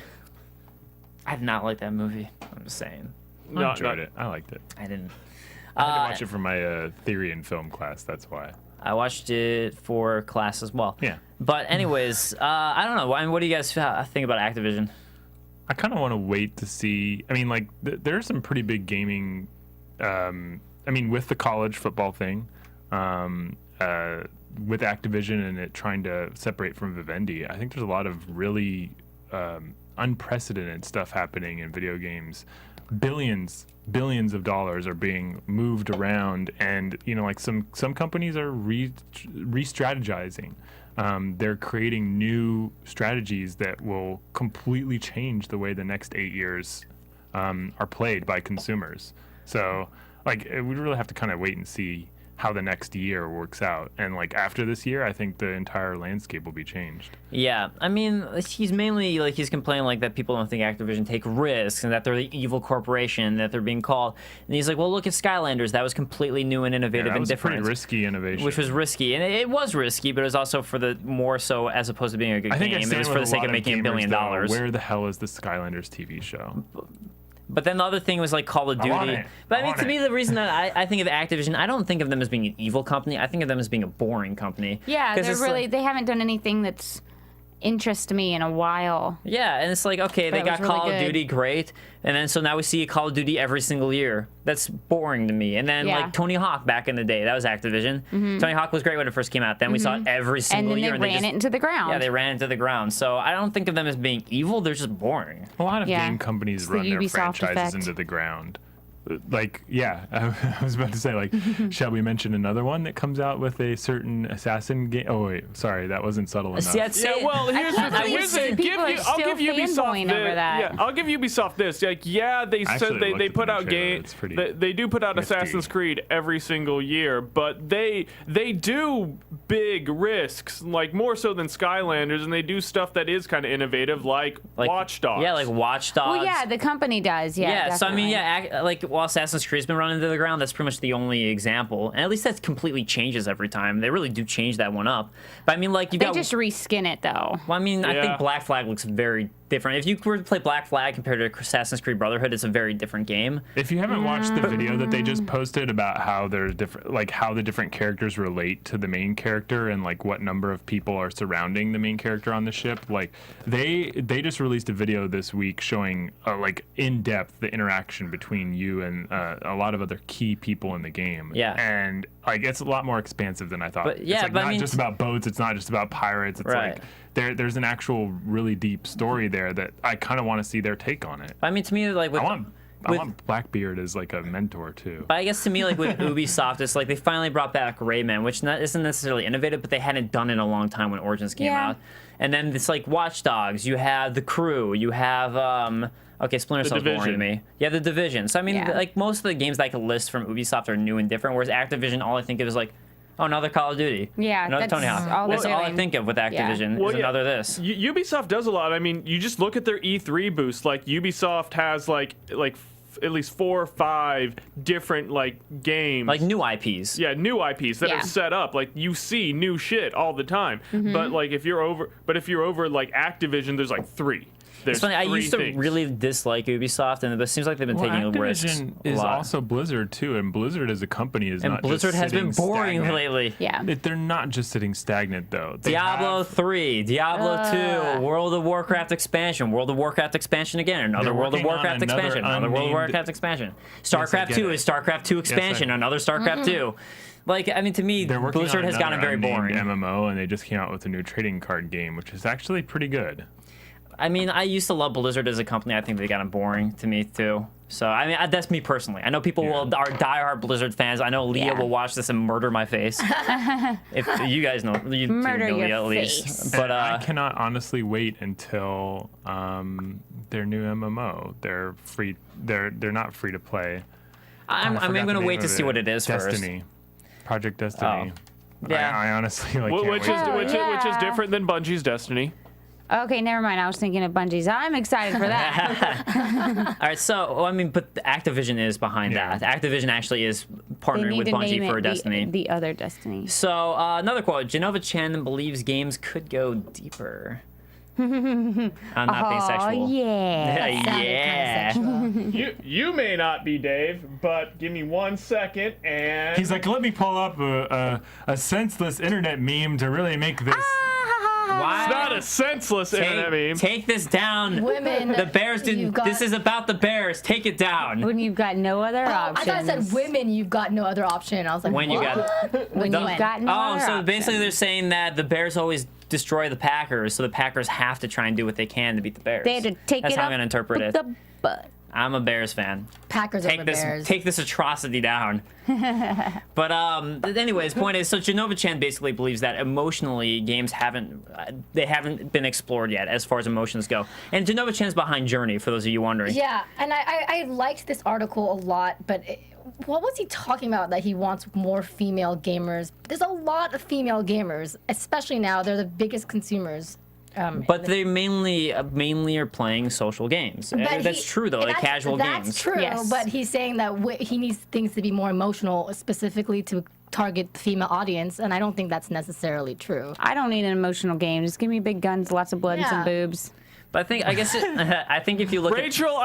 I did not like that movie. I'm just saying. I enjoyed it. I liked it. I didn't. I had to watch it for my theory and film class. That's why. I watched it for class as well. Yeah. But anyways, I don't know. I mean, what do you guys think about Activision? I kind of want to wait to see. I mean, there's some pretty big gaming. With the college football thing, with Activision and it trying to separate from Vivendi, I think there's a lot of really unprecedented stuff happening in video games. Billions of dollars are being moved around, and some companies are re-strategizing. They're creating new strategies that will completely change the way the next 8 years are played by consumers. So we really have to kind of wait and see how the next year works out. And after this year, I think the entire landscape will be changed. Yeah, I mean, he's mainly he's complaining that people don't think Activision take risks and that they're the evil corporation that they're being called. And he's like, well, look at Skylanders. That was completely new and innovative and different. That was a pretty risky innovation. Which was risky, and it was risky, but it was also for the more so as opposed to being a good game. It was for the sake of making $1 billion. Where the hell is the Skylanders TV show? But then the other thing was Call of Duty. But I mean, to me, the reason that I think of Activision, I don't think of them as being an evil company. I think of them as being a boring company. Yeah, they haven't done anything that's interest me in a while. Yeah, and it's okay, they got Call of Duty, great. And then so now we see Call of Duty every single year. That's boring to me. And then Tony Hawk back in the day, that was Activision. Tony Hawk was great when it first came out. Then we saw it every single year. And then they ran it into the ground. Yeah, they ran into the ground. So I don't think of them as being evil. They're just boring. A lot of game companies run their franchises effect. into the ground. I was about to say, shall we mention another one that comes out with a certain assassin game? Oh wait, sorry, that wasn't subtle enough. Well, here's the thing. I'll give Ubisoft this. I'll give Ubisoft this. They said they put out games. They do put out Assassin's Creed every single year, but they do big risks, more so than Skylanders, and they do stuff that is kind of innovative, like Watch Dogs. Yeah, like Watch Dogs. Well, yeah, the company does. Yeah. So I mean, while Assassin's Creed's been running into the ground, that's pretty much the only example. And at least that completely changes every time. They really do change that one up. But I mean, like, they just reskin it, though. Well, I mean, I think Black Flag looks very different. If you were to play Black Flag compared to Assassin's Creed Brotherhood, it's a very different game. If you haven't watched the video that they just posted about how they're different, like how the different characters relate to the main character and like what number of people are surrounding the main character on the ship, like they just released a video this week showing like in depth the interaction between you and a lot of other key people in the game. Yeah. And like it's a lot more expansive than I thought. But, yeah, it's like not just about boats. It's not just about pirates. It's right. like there's an actual really deep story there that I kind of want to see their take on it. I mean, to me, like I want Blackbeard as like a mentor too. But I guess to me, like with Ubisoft, it's like they finally brought back Rayman, which isn't necessarily innovative, but they hadn't done it in a long time when Origins came out. And then it's like Watch Dogs. You have The Crew. You have okay, Splinter Cell's boring to me. Yeah, The Division. So I mean, like most of the games that I could list from Ubisoft are new and different. Whereas Activision, all I think of is like, oh, another Call of Duty. Yeah, another Tony Hawk. That's all I think of with Activision. Is another this. Ubisoft does a lot. I mean, you just look at their E3 boost. Like Ubisoft has like at least 4 or 5 different like games, like new IPs. Yeah, new IPs that are set up. Like you see new shit all the time. But like if you're over like Activision, there's like 3. It's funny. I used to really dislike Ubisoft, and it seems like they've been taking risks. Activision is also Blizzard too, and Blizzard as a company is not. And Blizzard has been boring lately. Yeah, they're not just sitting stagnant though. Diablo 3, Diablo 2, World of Warcraft expansion, World of Warcraft expansion again, another World of Warcraft expansion, another World of Warcraft expansion. StarCraft 2 is StarCraft 2 expansion, another StarCraft 2. Like, I mean, to me, Blizzard has gotten very boring. MMO, and they just came out with a new trading card game, which is actually pretty good. I mean, I used to love Blizzard as a company. I think they got boring to me, too. So, I mean, that's me personally. I know people are diehard Blizzard fans. I know Leah will watch this and murder my face. If you guys know, you murder know your Leah at least. face. But I cannot honestly wait until their new MMO. They're free. They're not free to play. I'm going to wait to see what it is Destiny. Project Destiny. Oh. Yeah. I honestly like which is different than Bungie's Destiny. Okay, never mind. I was thinking of Bungie's. I'm excited for that. All right, so, I mean, but Activision is behind that. Activision actually is partnering with Bungie for Destiny. The other Destiny. So, another quote. Jenova Chen believes games could go deeper. I'm not being sexual. Yeah. You may not be, Dave, but give me 1 second and... He's like, let me pull up a senseless internet meme to really make this... Why? It's not a senseless internet meme. Take this down. Women. The Bears didn't. This is about the Bears. Take it down. When you've got no other options. I thought I said women, you've got no other option. I was like, when what? you got. When you've got no other so option. basically they're saying that the Bears always destroy the Packers, so the Packers have to try and do what they can to beat the Bears. They had to take That's it how up I'm going to interpret it. the butt. I'm a Bears fan. Packers over Bears. Take this atrocity down. But anyways, point is, so Jenova Chen basically believes that emotionally games haven't been explored yet as far as emotions go. And Jenova Chen's behind Journey, for those of you wondering. Yeah, and I liked this article a lot, but what was he talking about that he wants more female gamers? There's a lot of female gamers, especially now. They're the biggest consumers. But they mainly are playing social games. That's true, though, like casual games. That's true, Yes. but he's saying that he needs things to be more emotional, specifically to target the female audience, and I don't think that's necessarily true. I don't need an emotional game. Just give me big guns, lots of blood, and some boobs. But I think if you look Rachel,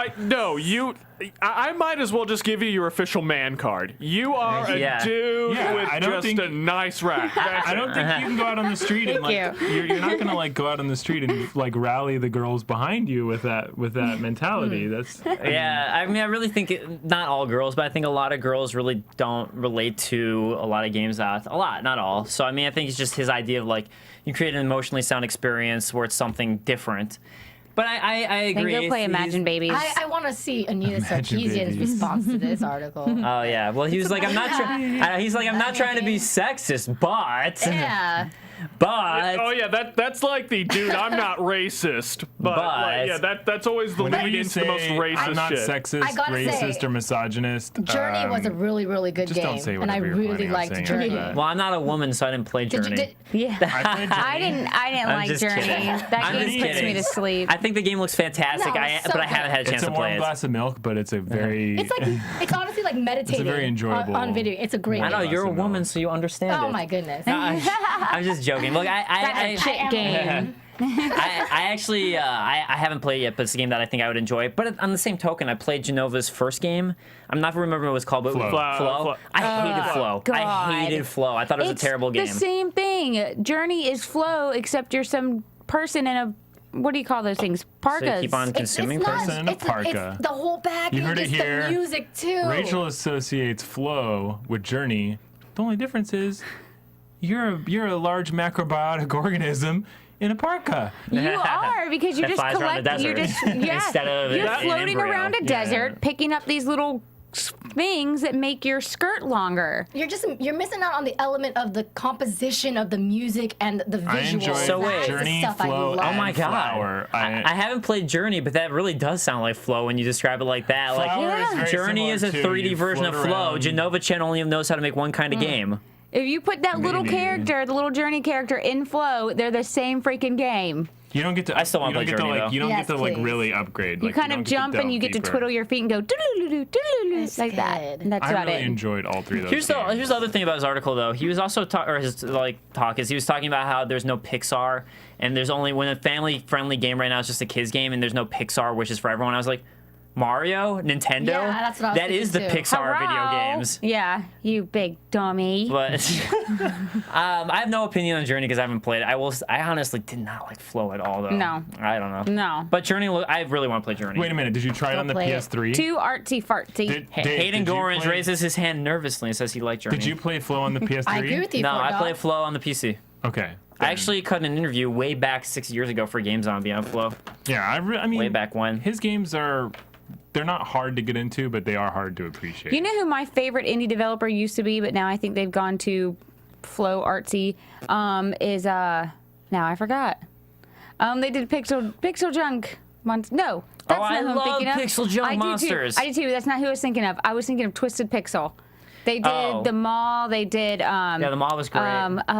I might as well just give you your official man card. You are a dude with just a nice rack. I don't think you can go out on the street and you're not gonna like go out on the street and like rally the girls behind you with that mentality. That's I mean, I really think not all girls, but I think a lot of girls really don't relate to a lot of games. A lot, not all. So I mean, I think it's just his idea of like you create an emotionally sound experience where it's something different. But I agree. Then go play Imagine Babies. I want to see Anita Sarkeesian's response to this article. Oh yeah. Well, he was like, I'm not trying to be sexist, but Yeah. But oh yeah, that's like the dude. I'm not racist, but like, yeah, that's always the lead into the most racist I'm not shit. sexist, racist, or misogynist. Journey was a really, really good just game, don't say and I whatever you're really planning on liked saying Journey. after that. well, I'm not a woman, so I didn't play Journey. Yeah. I played Journey. I didn't I'm like just Journey. kidding. That I'm game just puts me kidding. to sleep. I think the game looks fantastic, No, it's so but I haven't had a chance It's a to play warm it. glass of milk, but it's a very. It's like it's honestly like meditating. very enjoyable on video. It's a great. I know game. you're a glass of woman, milk. so you understand it. Oh my goodness. I'm just joking. Look, That's a chick game. I actually I haven't played it yet, but it's a game that I think I would enjoy. But on the same token, I played Genova's first game. I'm not remembering what it was called, but Flow. Flow. I hated Flow. I God. hated Flow. I thought it was It's a terrible game. the same thing. Journey is Flow, except you're some person in a, what do you call those things? So Parkas. you keep on consuming not- person in a it's parka. the whole package. You heard it it's here. The music too. Rachel associates Flow with Journey. The only difference is you're a large macrobiotic organism in a parka. You are, because you That just flies around the collect. You're desert just instead of you're an floating embryo. around a desert, picking up these little things that make your skirt longer. You're missing out on the element of the composition of the music and the visuals. I enjoy So wait. That's the Journey, stuff Flow, I love. Oh my and god! Flower. I haven't played Journey, but that really does sound like Flow when you describe it like that. Flower Like is very Journey is a similar to 3D you version of float Flow. around. Genova Chen only knows how to make one kind of game. If you put that little Maybe. character, the little Journey character, in Flow, they're the same freaking game. You don't get to. I still wanna you don't play get to, Journey, like, though. You don't Yes, get to like please. really upgrade. You Like, kind don't of get to jump and delve you get to deeper. twiddle your feet and go doodle-doo, doodle-doo, It's like that. good. And that's I about really it. enjoyed all three of those. games. Here's the other thing about his article though. He was also his talk is he was talking about how there's no Pixar and there's only when a family friendly game right now is just a kids game and there's no Pixar which is for everyone. I was like, Mario, Nintendo. Yeah, that's what I was That is the thinking, too. Pixar video Hello? games. Yeah, you big dummy. But I have no opinion on Journey because I haven't played it. I honestly did not like Flow at all though. No. I don't know. No. But Journey, I really want to play Journey. Wait a minute. Did you try it Go on the play it. PS3? Too artsy fartsy. Dave, Hayden did you Gorins play- raises his hand nervously and says he liked Journey. Did you play Flow on the PS3? I agree with you. No, Fort I Dog. play Flow on the PC. Okay. I actually cut an interview way back 6 years ago for Game Zombie on Flow. Yeah, I mean, Way back when. His games they're not hard to get into, but they are hard to appreciate. You know who my favorite indie developer used to be, but now I think they've gone to Flow artsy, is now I forgot. They did Pixel Junk once. No, that's I not who I'm love thinking of. Pixel Junk I do too. Monsters. I do too. That's not who I was thinking of. I was thinking of Twisted Pixel. They did Oh. the mall. They did. Yeah, the mall was great.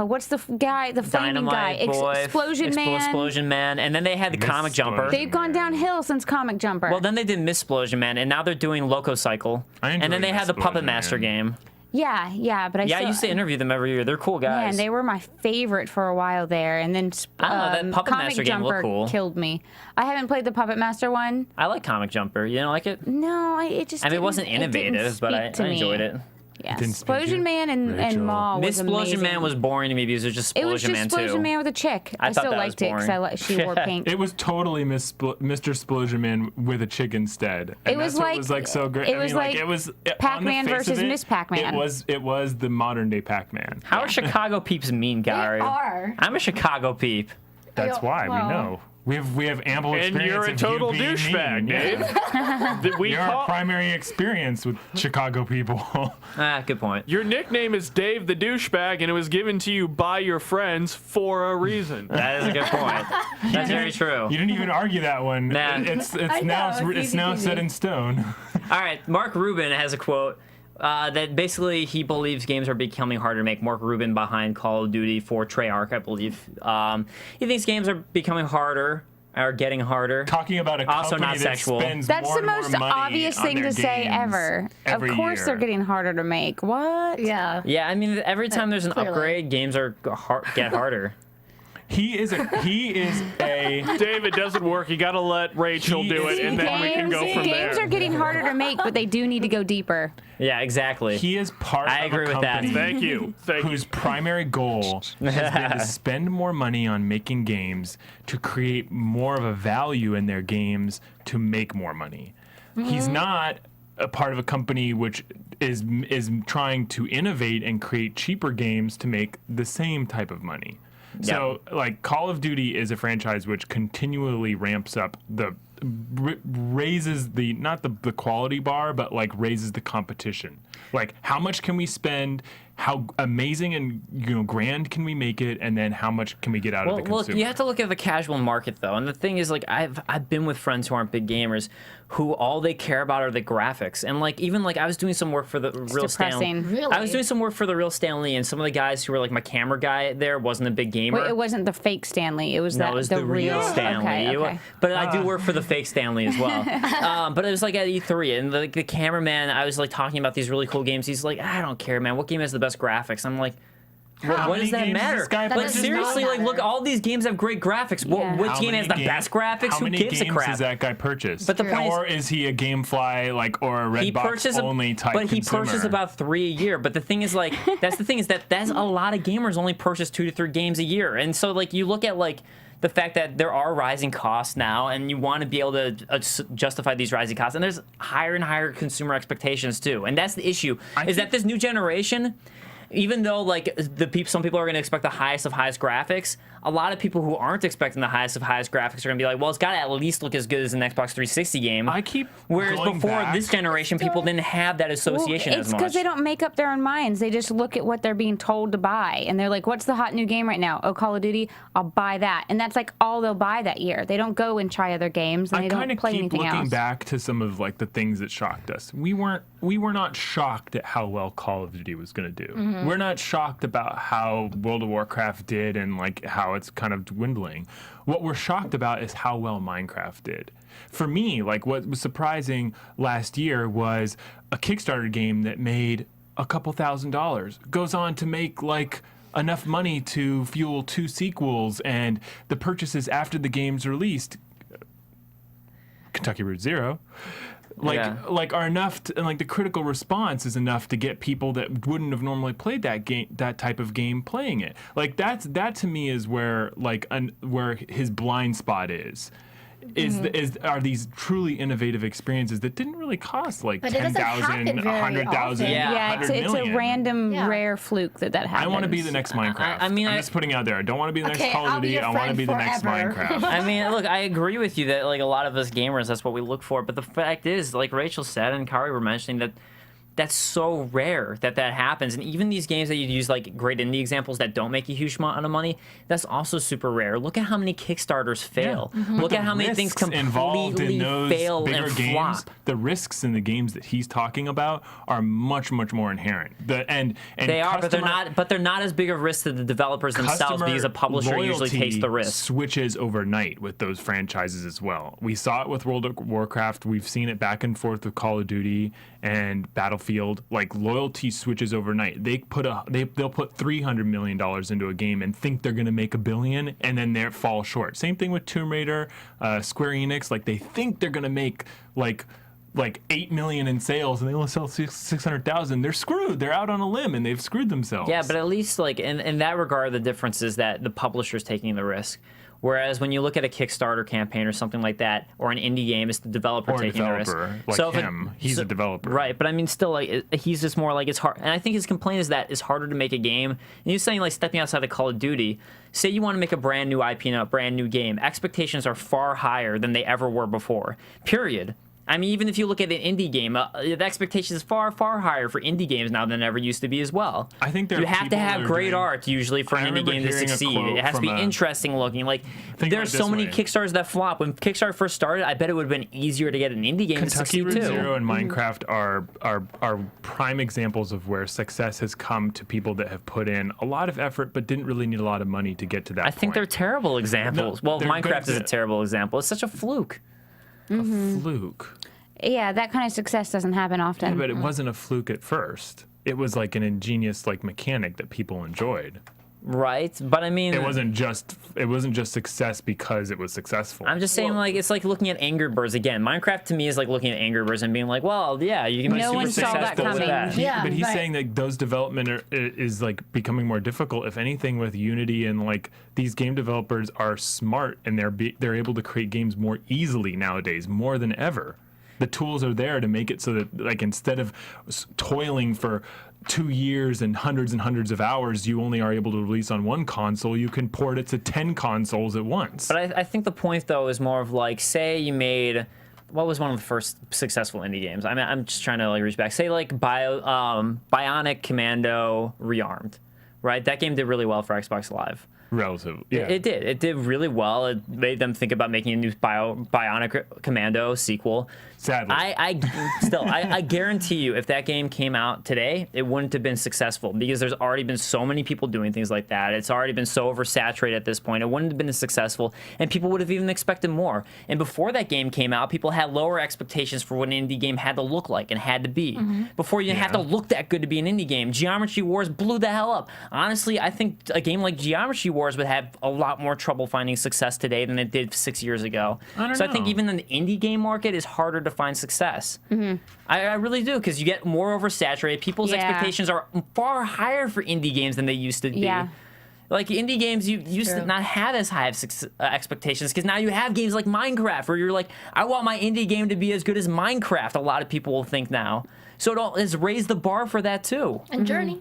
What's the guy? The flaming guy? Dynamite Boy, Explosion Man. Explosion Man, and then they had the Comic Jumper. They've gone downhill since Comic Jumper. Well, then they did Missplosion Man, and now they're doing Loco Cycle. I And then enjoyed they had the Puppet Missplosion Master Man. game. yeah, but I Yeah, I still, used to interview them every year. They're cool guys. Man, they were my favorite for a while there, and then I don't know, that Puppet Comic Master game looked Jumper cool. killed me. I haven't played the Puppet Master one. I like Comic Jumper. You didn't like it? No, it just. I mean, it didn't- wasn't didn't innovative, but I speak to me. enjoyed it. Yeah, didn't speak to Explosion you? Man and Rachel. Maw was Missplosion amazing. Man was boring to me because it was just It was Splosion just Man Explosion 2. Man with a chick. I I thought still that liked was it because she wore pink. It was totally Mr. Splosion Man with a chick instead. And It was that's what like- was like so great. it was like it was Pac-Man on the face versus of it, Miss Pac-Man. It was the modern day Pac-Man. How are Chicago peeps mean, Gary? are. I'm a Chicago peep. That's why well- we know. We have ample And experience. you're a of total you being douchebag, mean. Dave. Yeah. Did we You're our call- primary experience with Chicago people. Good point. Your nickname is Dave the Douchebag, and it was given to you by your friends for a reason. That is a good point. That's very true. You didn't even argue that one. Nah. It's I know, it's it's now easy set peasy. in stone. All right, Mark Rubin has a quote that basically he believes games are becoming harder to make. Mark Rubin behind Call of Duty for Treyarch, I believe. He thinks games are becoming harder, are getting harder. Talking about a Also company not that sexual. spends That's more the and more most money obvious on thing their to say games ever. Of every course, year. they're getting harder to make. What? Yeah. Yeah, I mean, every time there's an Clearly. upgrade, games are get harder. He is a Dave, it doesn't work. You got to let Rachel He do is- it, and then we can go from Games there. are getting harder to make, but they do need to go deeper. Yeah, exactly. he is part I of agree a with that. company Thank you. Thank you. whose primary goal has been to spend more money on making games to create more of a value in their games to make more money. He's not a part of a company which is trying to innovate and create cheaper games to make the same type of money. So, like, Call of Duty is a franchise which continually ramps up raises not the quality bar, but like raises the competition. Like, how much can we spend? how amazing and grand can we make it, and then how much can we get out of the consumer? Look, you have to look at the casual market though, and the thing is, like, I've been with friends who aren't big gamers, who all they care about are the graphics, and like even like I was doing some work for the Real Stanley. Really? I was doing some work for the Real Stanley, and some of the guys who were like my camera guy there wasn't a big gamer. Wait, it wasn't the fake Stanley. It was No, it was the real Stanley. Okay. But I do work for the fake Stanley as well. But it was like at E3, and the cameraman, I was like talking about these really cool games. He's like, I don't care, man. What game has the best graphics? I'm like, what does that matter? Like seriously, like look, all these games have great graphics. Which game has the best graphics? How many games does that guy purchase? But the point or is he a GameFly or a Redbox only type But he consumer? purchases about 3 a year. But the thing is, like, that's a lot of gamers only purchase 2 to 3 games a year. And so like you look at like the fact that there are rising costs now, and you want to be able to justify these rising costs, and there's higher and higher consumer expectations too. And that's the issue. That this new generation, even though like some people are going to expect the highest of highest graphics, a lot of people who aren't expecting the highest of highest graphics are going to be like, well, it's got to at least look as good as an Xbox 360 game. Whereas before this generation, people didn't have that association as much. It's because they don't make up their own minds. They just look at what they're being told to buy, and they're like, what's the hot new game right now? Oh, Call of Duty? I'll buy that. And that's like all they'll buy that year. They don't go and try other games, and they don't play anything else. I kind of keep looking back to some of like the things that shocked us. We were not shocked at how well Call of Duty was going to do. Mm-hmm. We're not shocked about how World of Warcraft did and like how it's kind of dwindling. What we're shocked about is how well Minecraft did. For me, like what was surprising last year was a Kickstarter game that made a couple $1,000s goes on to make like enough money to fuel 2 sequels, and the purchases after the game's released, Kentucky Route Zero, like are enough to, and like the critical response is enough to get people that wouldn't have normally played that game, that type of game, playing it. Like that to me is where where his blind spot is. Are these truly innovative experiences that didn't really cost like 10,000, 100,000, yeah, it's a random rare fluke that happens. I want to be the next Minecraft. I'm just putting it out there. I don't want to be the next Call of Duty. I want to be the next Minecraft. I mean, look, I agree with you that like a lot of us gamers, that's what we look for. But the fact is, like Rachel said and Kaori were mentioning, that that's so rare that happens. And even these games that you use, like great indie examples that don't make a huge amount of money, that's also super rare. Look at how many Kickstarters fail. Yeah. Look at how many things completely fail and flop. The risks in the games that he's talking about are much, much more inherent. They are, but they're not as big of risks to the developers themselves, because a publisher usually takes the risk. Switches overnight with those franchises as well. We saw it with World of Warcraft. We've seen it back and forth with Call of Duty and Battlefield. Like loyalty switches overnight. They'll put $300 million into a game and think they're going to make $1 billion, and then they fall short. Same thing with Tomb Raider, Square Enix. Like they think they're going to make like 8 million in sales, and they only sell 600,000. They're screwed. They're out on a limb, and they've screwed themselves. Yeah, but at least like in that regard, the difference is that the publisher's taking the risk. Whereas when you look at a Kickstarter campaign or something like that, or an indie game, it's the developer taking the risk. He's a developer. Right, but I mean, still, like, he's just more like it's hard. And I think his complaint is that it's harder to make a game. And he's saying, like, stepping outside of Call of Duty, say you want to make a brand new IP and a brand new game, expectations are far higher than they ever were before, period. I mean, even if you look at an indie game, the expectation is far, far higher for indie games now than it ever used to be as well. I think you have to have great art usually for an indie game to succeed. It has to be interesting looking. Like there's so many Kickstarters that flop. When Kickstarter first started, I bet it would have been easier to get an indie game to succeed too. Kentucky Route Zero and Minecraft are prime examples of where success has come to people that have put in a lot of effort but didn't really need a lot of money to get to that point. I think they're terrible examples. No, well, Minecraft is a terrible example. It's such a fluke. A fluke. Yeah, that kind of success doesn't happen often. Yeah, but it wasn't a fluke at first. It was like an ingenious mechanic that people enjoyed. Right, but I mean, it wasn't just success because it was successful. I'm just saying, like, it's like looking at Angry Birds again. Minecraft to me is like looking at Angry Birds and being like, well, yeah, you can be super successful with that. But he's saying that those development is like becoming more difficult. If anything, with Unity and like these game developers are smart and they're able to create games more easily nowadays, more than ever. The tools are there to make it so that, like, instead of toiling for 2 years and hundreds of hours, you only are able to release on one console. You can port it to 10 consoles at once. But I think the point, though, is more of like, say you made what was one of the first successful indie games? I mean, I'm just trying to like reach back. Say like Bionic Commando Rearmed, right? That game did really well for Xbox Live. Relative, yeah. It did. It did really well. It made them think about making a new Bionic Commando sequel. Sadly. I guarantee you, if that game came out today, it wouldn't have been successful because there's already been so many people doing things like that. It's already been so oversaturated at this point. It wouldn't have been as successful, and people would have even expected more. And before that game came out, people had lower expectations for what an indie game had to look like and had to be. Before you didn't have to look that good to be an indie game. Geometry Wars blew the hell up. Honestly, I think a game like Geometry Wars would have a lot more trouble finding success today than it did 6 years ago. I think even in the indie game market, it's harder to find success. I really do, because you get more oversaturated. People's expectations are far higher for indie games than they used to be. Like indie games, you used to not have as high of expectations, because now you have games like Minecraft where you're like, I want my indie game to be as good as Minecraft. A lot of people will think now. So it has raised the bar for that too. And Journey.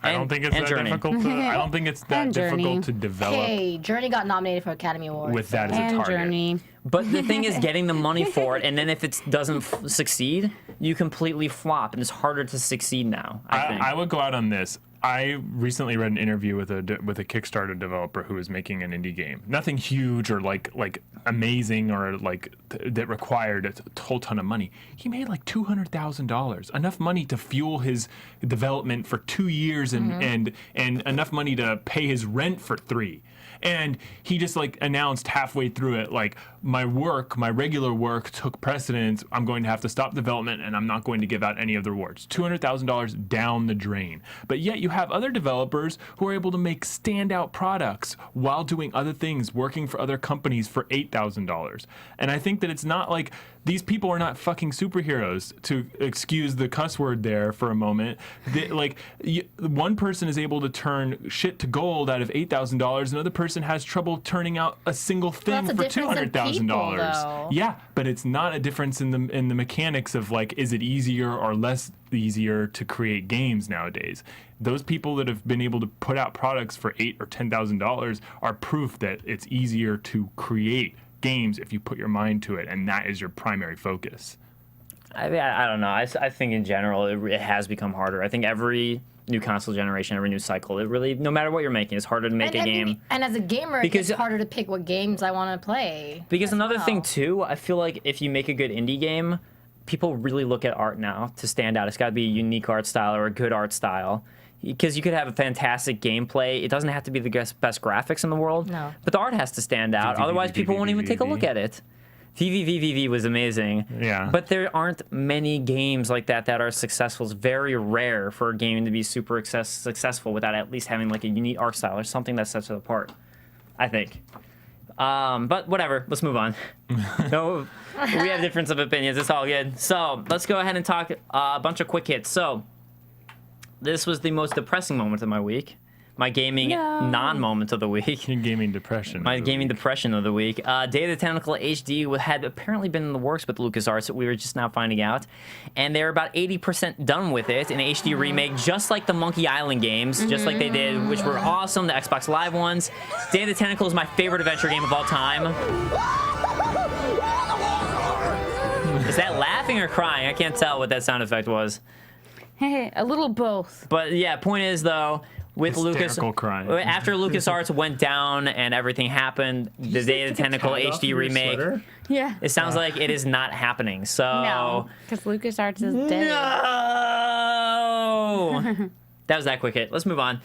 I don't think it's that difficult. I don't think it's that difficult to develop. Hey, Journey got nominated for Academy Awards. With that as a target. Journey. But the thing is getting the money for it, and then if it doesn't succeed, you completely flop, and it's harder to succeed now, I think. I would go out on this. I recently read an interview with a Kickstarter developer who was making an indie game. Nothing huge or like amazing or like that required a whole ton of money. He made like $200,000, enough money to fuel his development for 2 years and enough money to pay his rent for 3. And he just like announced halfway through it, like, my regular work took precedence. I'm going to have to stop development, and I'm not going to give out any of the rewards. $200,000 down the drain. But yet you have other developers who are able to make standout products while doing other things, working for other companies for $8,000. And I think that it's not like these people are not fucking superheroes, to excuse the cuss word there for a moment. One person is able to turn shit to gold out of $8,000. Another person has trouble turning out a single thing for $200,000. Yeah, but it's not a difference in the mechanics of like, is it easier or less easier to create games nowadays? Those people that have been able to put out products for $8,000 or $10,000 are proof that it's easier to create games if you put your mind to it, and that is your primary focus. I mean, I don't know. I think in general it has become harder. I think every new console generation, every new cycle, it really, no matter what you're making, it's harder to make a game. And as a gamer, it's harder to pick what games I want to play. Because another thing too, I feel like if you make a good indie game, people really look at art now to stand out. It's got to be a unique art style or a good art style. Because you could have a fantastic gameplay. It doesn't have to be the best graphics in the world. No. But the art has to stand out. Otherwise, people won't even take a look at it. VVVVV was amazing. Yeah. But there aren't many games like that are successful. It's very rare for a game to be super successful without at least having like a unique art style or something that sets it apart, I think. But whatever, let's move on. No, we have difference of opinions. It's all good. So let's go ahead and talk a bunch of quick hits. So this was the most depressing moment of my week. My gaming non-moment of the week. Your gaming depression. My gaming depression of the week. Day of the Tentacle HD had apparently been in the works with LucasArts. We were just now finding out. And they're about 80% done with it. An HD remake, just like the Monkey Island games, just like they did, which were awesome, the Xbox Live ones. Day of the Tentacle is my favorite adventure game of all time. Is that laughing or crying? I can't tell what that sound effect was. A little both. But yeah, point is though, with crying. After LucasArts went down and everything happened, the Day of the Tentacle HD remake. Yeah. It sounds like it is not happening. So no, because LucasArts is dead. No. That was that quick hit. Let's move on.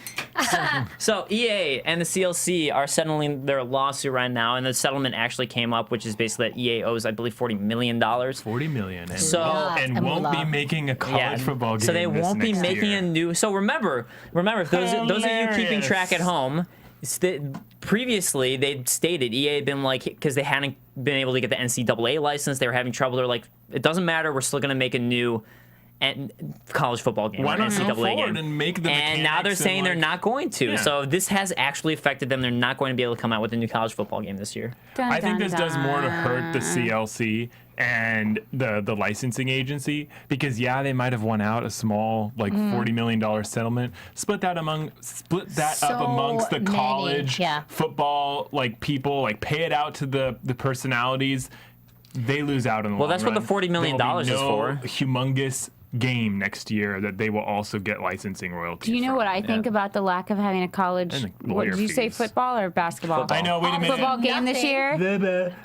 So EA and the CLC are settling their lawsuit right now, and the settlement actually came up, which is basically that EA owes, I believe, $40 million. $40 million. And won't be making a college football game. So they won't be making a new. So remember, if those of you keeping track at home, previously they'd stated EA had been like, because they hadn't been able to get the NCAA license, they were having trouble. They're like, it doesn't matter, we're still going to make a new college football game. Why not NCAA go forward game. and make the And now they're saying they're not going to. Yeah. So this has actually affected them. They're not going to be able to come out with a new college football game this year. I think this does more to hurt the CLC and the licensing agency, because they might have won out a small $40 million settlement. Split that up amongst the college football people, pay it out to the personalities. they lose out in the long Well, that's what run. the $40 million is for. Humongous game next year that they will also get licensing royalties. Do you know from. what I think about the lack of having a college? And the What did you say? fees. Football or basketball? Football. I know. Wait a minute. Football game this year.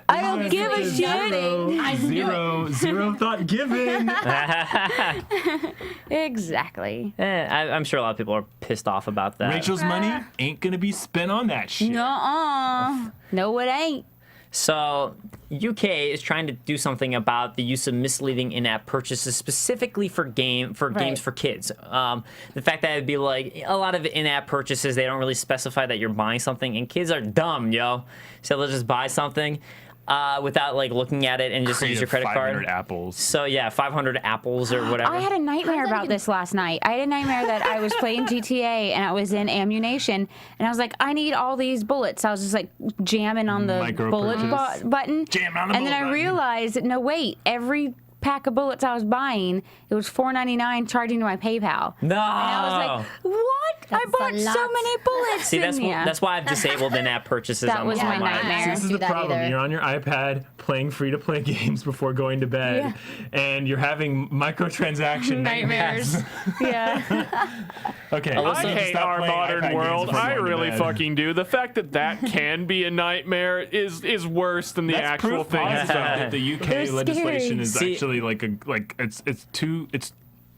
I don't give a shit. Zero thought given. Exactly. I'm sure a lot of people are pissed off about that. Rachel's money ain't gonna be spent on that shit. Nuh-uh. No, it ain't. So, UK is trying to do something about the use of misleading in-app purchases, specifically for games for kids. The fact that it'd be like a lot of in-app purchases, they don't really specify that you're buying something, and kids are dumb, yo. So they'll just buy something without like looking at it and just use your credit 500 card. apples. So yeah, 500 apples or whatever. I had a nightmare about this last night. I had a nightmare that I was playing GTA and I was in ammunition and I was like, I need all these bullets. I was just like jamming on the Micro bullet purchase. button. Jamming on the and then bullet I button. realized that, no, wait, every pack of bullets I was buying, it was $4.99 charging to my PayPal. No. And I was like, what? I That's bought a so lot. many bullets See, in here. that's why I've disabled in-app purchases. That on was my my nightmare. This is do the that problem. either. You're on your iPad playing free-to-play games before going to bed, and you're having microtransaction Nightmares. Yeah. Okay. I so hate stop our playing modern iPad games world. before I going to really bed. fucking do. The fact that that can be a nightmare is worse than the That's actual proof thing positive itself. that the UK They're legislation scary. is See- actually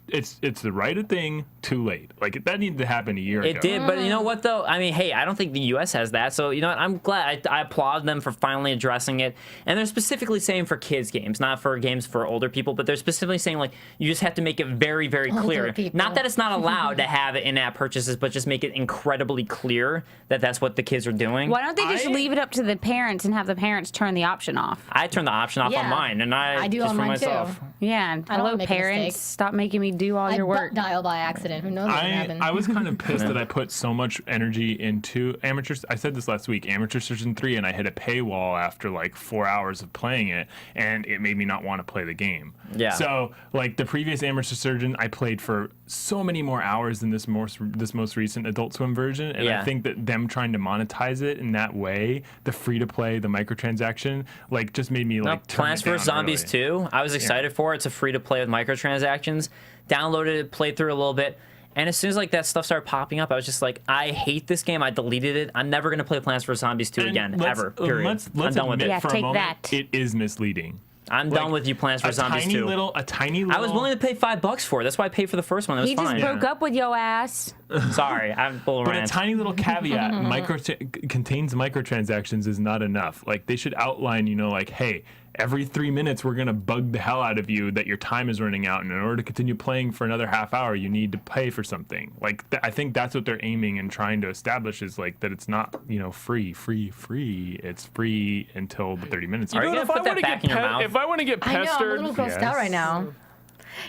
it's the right thing too late. Like that needed to happen a year ago. It did, but you know what though? I mean, hey, I don't think the U.S. has that, so you know what? I'm glad. I applaud them for finally addressing it. And they're specifically saying for kids games, not for games for older people, but they're specifically saying like you just have to make it very, very clear. people. Not that it's not allowed to have in-app purchases, but just make it incredibly clear that that's what the kids are doing. Why don't they just leave it up to the parents and have the parents turn the option off? I turned the option off on Yeah. mine, and I do just on for mine, myself. too. Yeah. don't Hello, make a parents. mistake. Stop making me do all I your work. butt dial by accident. Who knows what happened? I was kind of pissed that I put so much energy into Amateur. I said this last week, Amateur Surgeon 3, and I hit a paywall after like 4 hours of playing it, and it made me not want to play the game. Yeah. So like the previous Amateur Surgeon, I played for so many more hours than this most recent Adult Swim version, and Yeah. I think that them trying to monetize it in that way, the free to play, the microtransaction, like just made me like turn Plants it down vs. Zombies early. 2. I was excited for it. It's a free to play with microtransactions. Downloaded it, played through a little bit, and as soon as like that stuff started popping up, I was just like, I hate this game. I deleted it. I'm never gonna play Plants vs. Zombies 2 And again, let's- ever. Period. Let's I'm done with admit it. Yeah, for a take moment, that. it is misleading. I'm done with you, Plants vs. Zombies 2. A tiny little. I was willing to pay $5 for it. That's why I paid for the first one. It was He just fine. broke up with your ass. Sorry, I'm bull But rant. a tiny little caveat, contains microtransactions is not enough. Like they should outline, like, hey, every 3 minutes we're gonna bug the hell out of you that your time is running out, and in order to continue playing for another half hour, you need to pay for something. Like I think that's what they're aiming and trying to establish is like that it's not free. It's free until the 30 minutes. Are you Dude, gonna put that back in your mouth? If I want to get I know, I'm a pestered, little grossed out right now.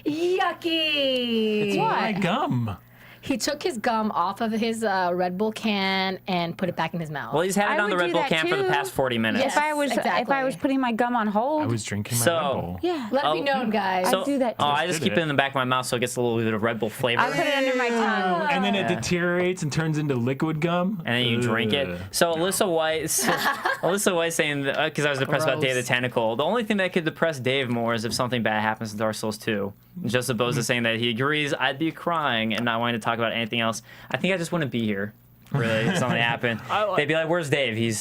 Yucky! It's my gum. He took his gum off of his Red Bull can and put it back in his mouth. Well, he's had it I on the would Red do Bull that can for the too. past 40 minutes. Yes. If I was exactly. putting my gum on hold. I was drinking my So- Red Bull. Yeah. Let Oh. me know, guys. So, do that too. I just Did keep it it. in the back of my mouth so it gets a little bit of Red Bull flavor. I put it under my tongue. And then it deteriorates and turns into liquid gum. And then you drink it. Ugh. So Alyssa White saying, because I was depressed about Dave the Gross. Tentacle, the only thing that could depress Dave more is if something bad happens to Dark Souls 2. Joseph Boza saying that he agrees, I'd be crying and not wanting to talk about anything else. I think I just wouldn't be here, really, if something happened. They'd be like, where's Dave? He'd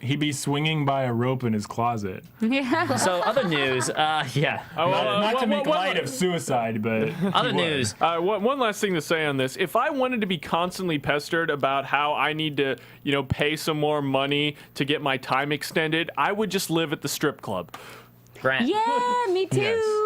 He'd be swinging by a rope in his closet. Yeah. So other news, yeah. Not to make light of suicide, but Other he would. news. one last thing to say on this. If I wanted to be constantly pestered about how I need to, pay some more money to get my time extended, I would just live at the strip club. Grant. Yeah, me too. Yes.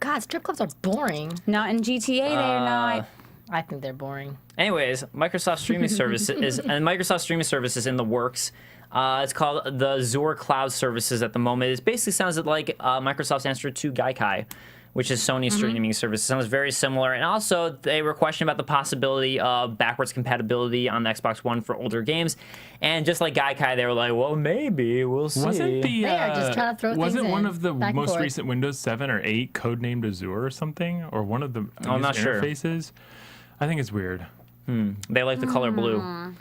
God, strip clubs are boring. Not in GTA, they're not. I think they're boring. Anyways, Microsoft Streaming Service is in the works. It's called the Azure Cloud Services at the moment. It basically sounds like Microsoft's answer to Gaikai, which is Sony's streaming service. It sounds very similar. And also, they were questioning about the possibility of backwards compatibility on the Xbox One for older games. And just like Gaikai, they were like, well, maybe, we'll see. Wasn't the They are just trying to throw wasn't things one in, of the back and most forth. recent Windows 7 or 8 codenamed Azure or something, or one of the I'm not sure. interfaces? I think it's weird. They like the color blue.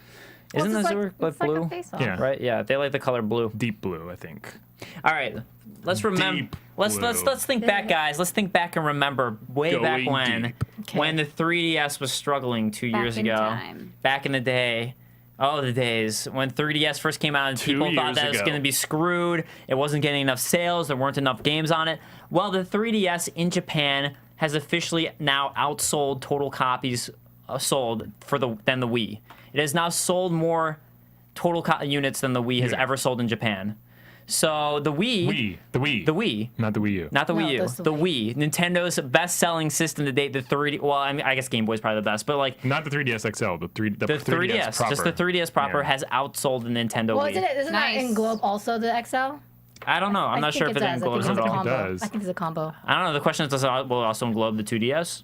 Isn't the Zurich it's blue? Like a face-off. Yeah. Right? Yeah, they like the color blue. Deep blue, I think. All right, let's remember. Deep Let's think back, guys. Let's think back and remember way back Going when the 3DS was struggling 2 years in ago. time. Back in the day. Oh, the days when 3DS first came out and 2 people thought years that it was ago. going to be screwed. It wasn't getting enough sales. There weren't enough games on it. Well, the 3DS in Japan has officially now outsold total copies sold than the Wii. It has now sold more total units than the Wii has ever sold in Japan. So the Wii, The Wii. Not the Wii U. not the No, Wii U, that's the the Wii, Nintendo's best-selling system to date. The 3D. Well, I mean, I guess Game Boy's probably the best, but like Not the 3DS XL, the 3DS proper. just the 3DS proper Yeah. has outsold the Nintendo Well, Wii. isn't that Nice. in Globe also the XL? I don't know. I'm not sure if it does. englows I at think it's a all. combo. does. I think it's a combo. I don't know. The question is, does it will it also englobe the 2DS?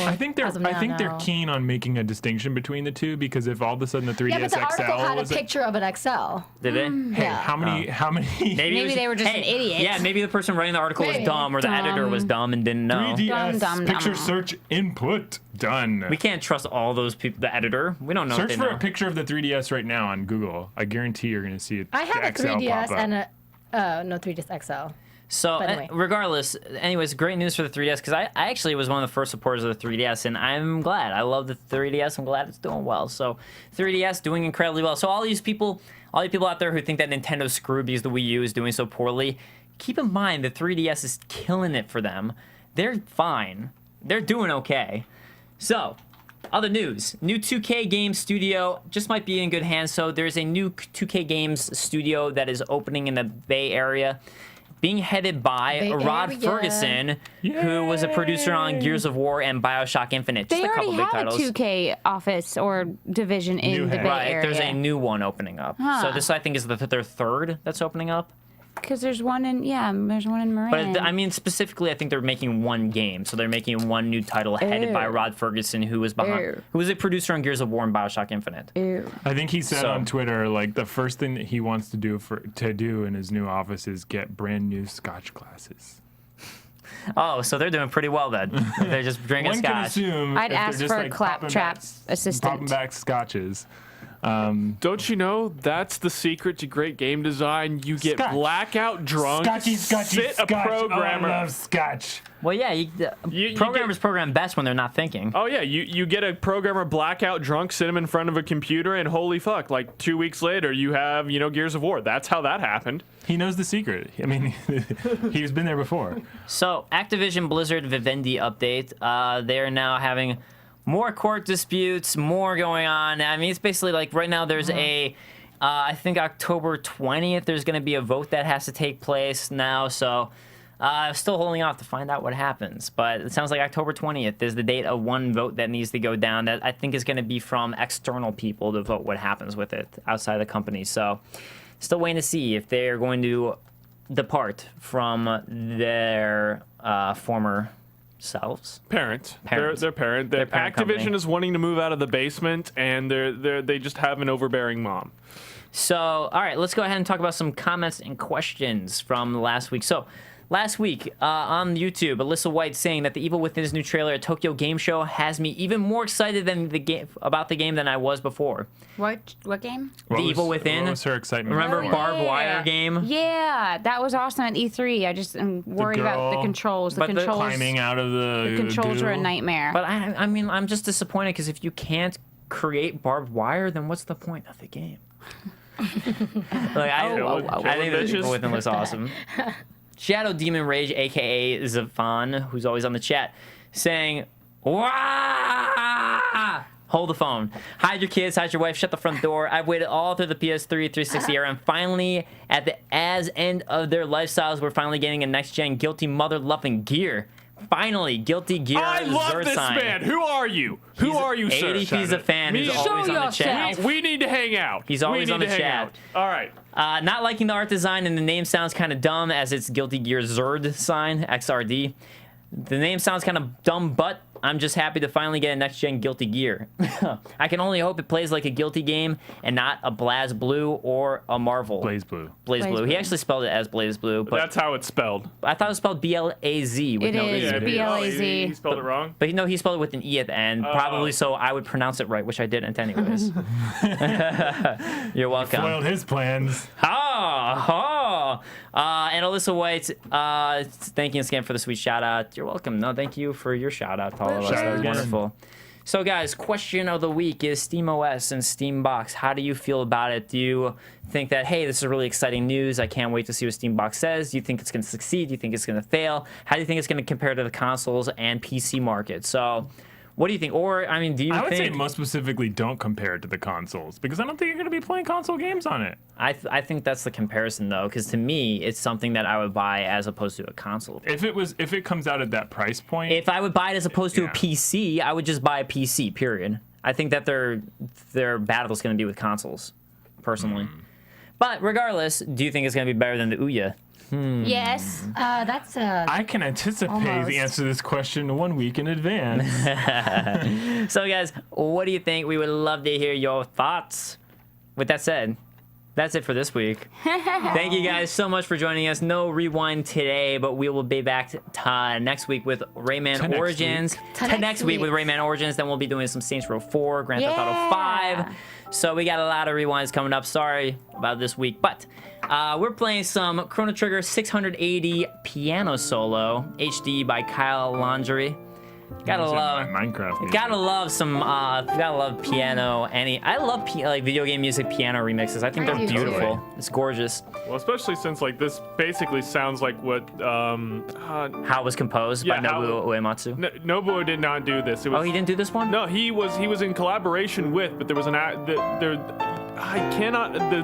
I think they're As of now, they're no. keen on making a distinction between the two, because if all of a sudden the 3DS Yeah, but the article XL had a was picture of an XL. Did they? Hey, Yeah. how many Maybe, it Maybe was- they were just hey, an idiot. Yeah, maybe the person writing the article was Maybe. dumb, or the editor was dumb and didn't know. 3DS Dum, dum, picture dum. search input done. We can't trust all those people. The editor, we don't know. Search if they for know. a picture of the 3DS right now on Google. I guarantee you're going to see it. I have a the XL 3DS pop up. and no 3DS XL. So, But anyway. regardless, anyways, great news for the 3DS, because I actually was one of the first supporters of the 3DS, and I'm glad. I love the 3DS. I'm glad it's doing well. So, 3DS doing incredibly well. So, all you people out there who think that Nintendo's screwed because the Wii U is doing so poorly, keep in mind the 3DS is killing it for them. They're fine. They're doing okay. So, other news. New 2K Games studio just might be in good hands. So, there's a new 2K Games studio that is opening in the Bay Area, being headed by Bay Rod Area. Ferguson, who was a producer on Gears of War and BioShock Infinite. Just They a couple already big have a titles. 2K office or division New in the head. Bay Right, Area. there's a new one opening up. So this, I think, is their third that's opening up. Because there's one in Marin. But I mean, specifically, I think they're making one game. So they're making one new title headed by Ew. Rod Ferguson, who was Ew. who was a producer on Gears of War and BioShock Infinite. Ew. I think he said So- on Twitter, like, the first thing that he wants to do in his new office is get brand new Scotch glasses. Oh, so they're doing pretty well then. They're just drinking One can scotch. assume I'd if they're ask just, for a like, claptrap assistant. popping back scotches. Don't you know that's the secret to great game design? You get Scotch. blackout drunk, Scotchy, sit a Scotch. programmer. Oh, I love Scotch. Well, yeah, You programmers program best when they're not thinking. Oh yeah, you get a programmer blackout drunk, sit him in front of a computer, and holy fuck, like 2 weeks later you have Gears of War. That's how that happened. He knows the secret. I mean, he's been there before. So, Activision Blizzard Vivendi update. They are now having more court disputes, more going on. I mean, it's basically like right now there's I think October 20th, there's going to be a vote that has to take place now. So, still holding off to find out what happens. But it sounds like October 20th is the date of one vote that needs to go down that I think is going to be from external people to vote what happens with it outside the company. So, still waiting to see if they're going to depart from their former selves. Parents. Parents. Their parent. Their parent Activision company. is wanting to move out of the basement, and they just have an overbearing mom. So, all right, let's go ahead and talk about some comments and questions from last week. So, last week on YouTube, Alyssa White saying that The Evil Within's new trailer at Tokyo Game Show has me even more excited than about the game than I was before. What game? The Evil Within. What was her excitement? Remember Oh, barbed yeah. wire game? Yeah, that was awesome at E3. I just am worried about the girl- controls. The But the controls, Climbing out of the controls goo. are a nightmare. But I mean, I'm just disappointed because if you can't create barbed wire, then what's the point of the game? Like, I think that Evil Within was awesome. Shadow Demon Rage, aka Zavon, who's always on the chat, saying, "Wah! Hold the phone. Hide your kids, hide your wife, shut the front door. I've waited all through the PS3, 360 era, and finally, at the end of their lifestyles, we're finally getting a next-gen guilty mother-loving Gear. Finally, Guilty Gear I love this Zersign. man. Who are you? Who are you, sir? 80 He's a fan. He's Me- always Show on the chat. yourself. We need to hang out. He's always we on need the to hang chat. out. All right. Not liking the art design, and the name sounds kind of dumb as it's Guilty Gear Zerd sign, XRD. The name sounds kind of dumb, but I'm just happy to finally get a next-gen Guilty Gear. I can only hope it plays like a Guilty game and not a BlazBlue or a Marvel. BlazBlue. BlazBlue. He actually spelled it as BlazBlue. But that's how it's spelled. I thought it was spelled B-L-A-Z. It is B-L-A-Z. He spelled it wrong? But he spelled it with an E at the end, probably so I would pronounce it right, which I didn't anyways. You're welcome. Foiled his plans. And Alyssa White, thank you again for the sweet shout out. You're welcome. No, thank you for your shout out to all of us. That was wonderful. So guys, question of the week is SteamOS and Steambox. How do you feel about it? Do you think that, hey, this is really exciting news, I can't wait to see what Steambox says? Do you think it's going to succeed? Do you think it's going to fail? How do you think it's going to compare to the consoles and PC market? So what do you think? Or, I mean, do you think... I would say most specifically don't compare it to the consoles, because I don't think you're going to be playing console games on it. I think that's the comparison, though, because to me, it's something that I would buy as opposed to a console. If it comes out at that price point... If I would buy it as opposed to a PC, I would just buy a PC, period. I think that their battle is going to be with consoles, personally. But regardless, do you think it's going to be better than the Ouya? Yes. That's I can anticipate the answer to this question 1 week in advance. So, guys, what do you think? We would love to hear your thoughts. With that said, that's it for this week. Thank you guys so much for joining us. No rewind today, but we will be back next week with Rayman Origins. Next week with Rayman Origins. Then we'll be doing some Saints Row 4, Grand Theft Auto 5. So we got a lot of rewinds coming up. Sorry about this week, but we're playing some Chrono Trigger 680 Piano Solo HD by Kyle Laundry. Gotta love Minecraft music. Gotta love piano. I love video game music piano remixes. I think they're beautiful. It's gorgeous. Well, especially since like this basically sounds like what how it was composed by Nobuo Uematsu. Nobuo did not do this. It was, he didn't do this one? No, he was in collaboration with, but there was the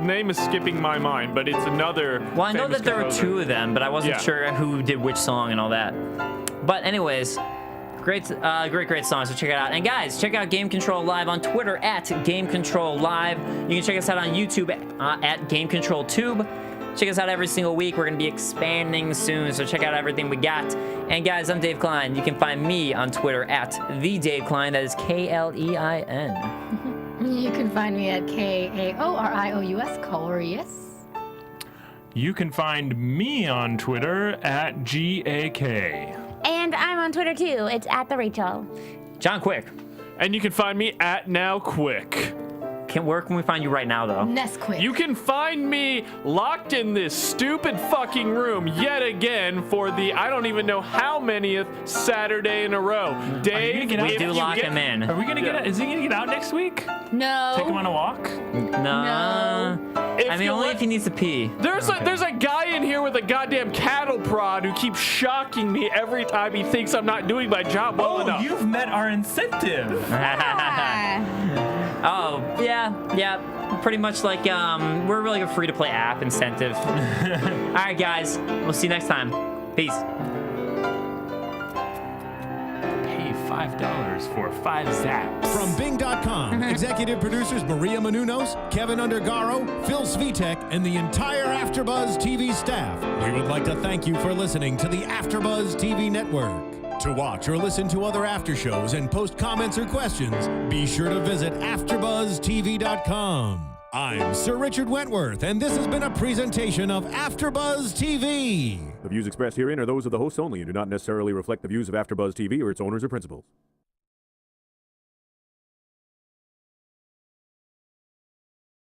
name is skipping my mind, but it's another. Well, I know that there were composer. 2 of them, but I wasn't sure who did which song and all that. But anyways, great song, so check it out. And guys, check out Game Control Live on Twitter at Game Control Live. You can check us out on YouTube at Game Control Tube. Check us out every single week. We're going to be expanding soon, so check out everything we got. And guys, I'm Dave Klein. You can find me on Twitter at TheDaveKlein. That is Klein. You can find me at Kaorious, Kaorious. You can find me on Twitter at GAK. And I'm on Twitter too. It's at the Rachel. John Quick. And you can find me at NowQuick. Where can we find you right now, though? Nesquik. You can find me locked in this stupid fucking room yet again for the I don't even know how manyth Saturday in a row. Dave, we do lock him in. Are we gonna get? Is he gonna get out next week? No. Take him on a walk? No. I mean, only if he needs to pee. There's a guy in here with a goddamn cattle prod who keeps shocking me every time he thinks I'm not doing my job well enough. You've met our incentive. Oh, yeah. Pretty much like, we're really a free-to-play app incentive. All right, guys. We'll see you next time. Peace. Pay $5 for 5 zaps. From Bing.com, executive producers Maria Menounos, Kevin Undergaro, Phil Svitek, and the entire AfterBuzz TV staff. We would like to thank you for listening to the AfterBuzz TV network. To watch or listen to other after shows and post comments or questions, be sure to visit AfterBuzzTV.com. I'm Sir Richard Wentworth, and this has been a presentation of AfterBuzz TV. The views expressed herein are those of the hosts only and do not necessarily reflect the views of AfterBuzz TV or its owners or principals.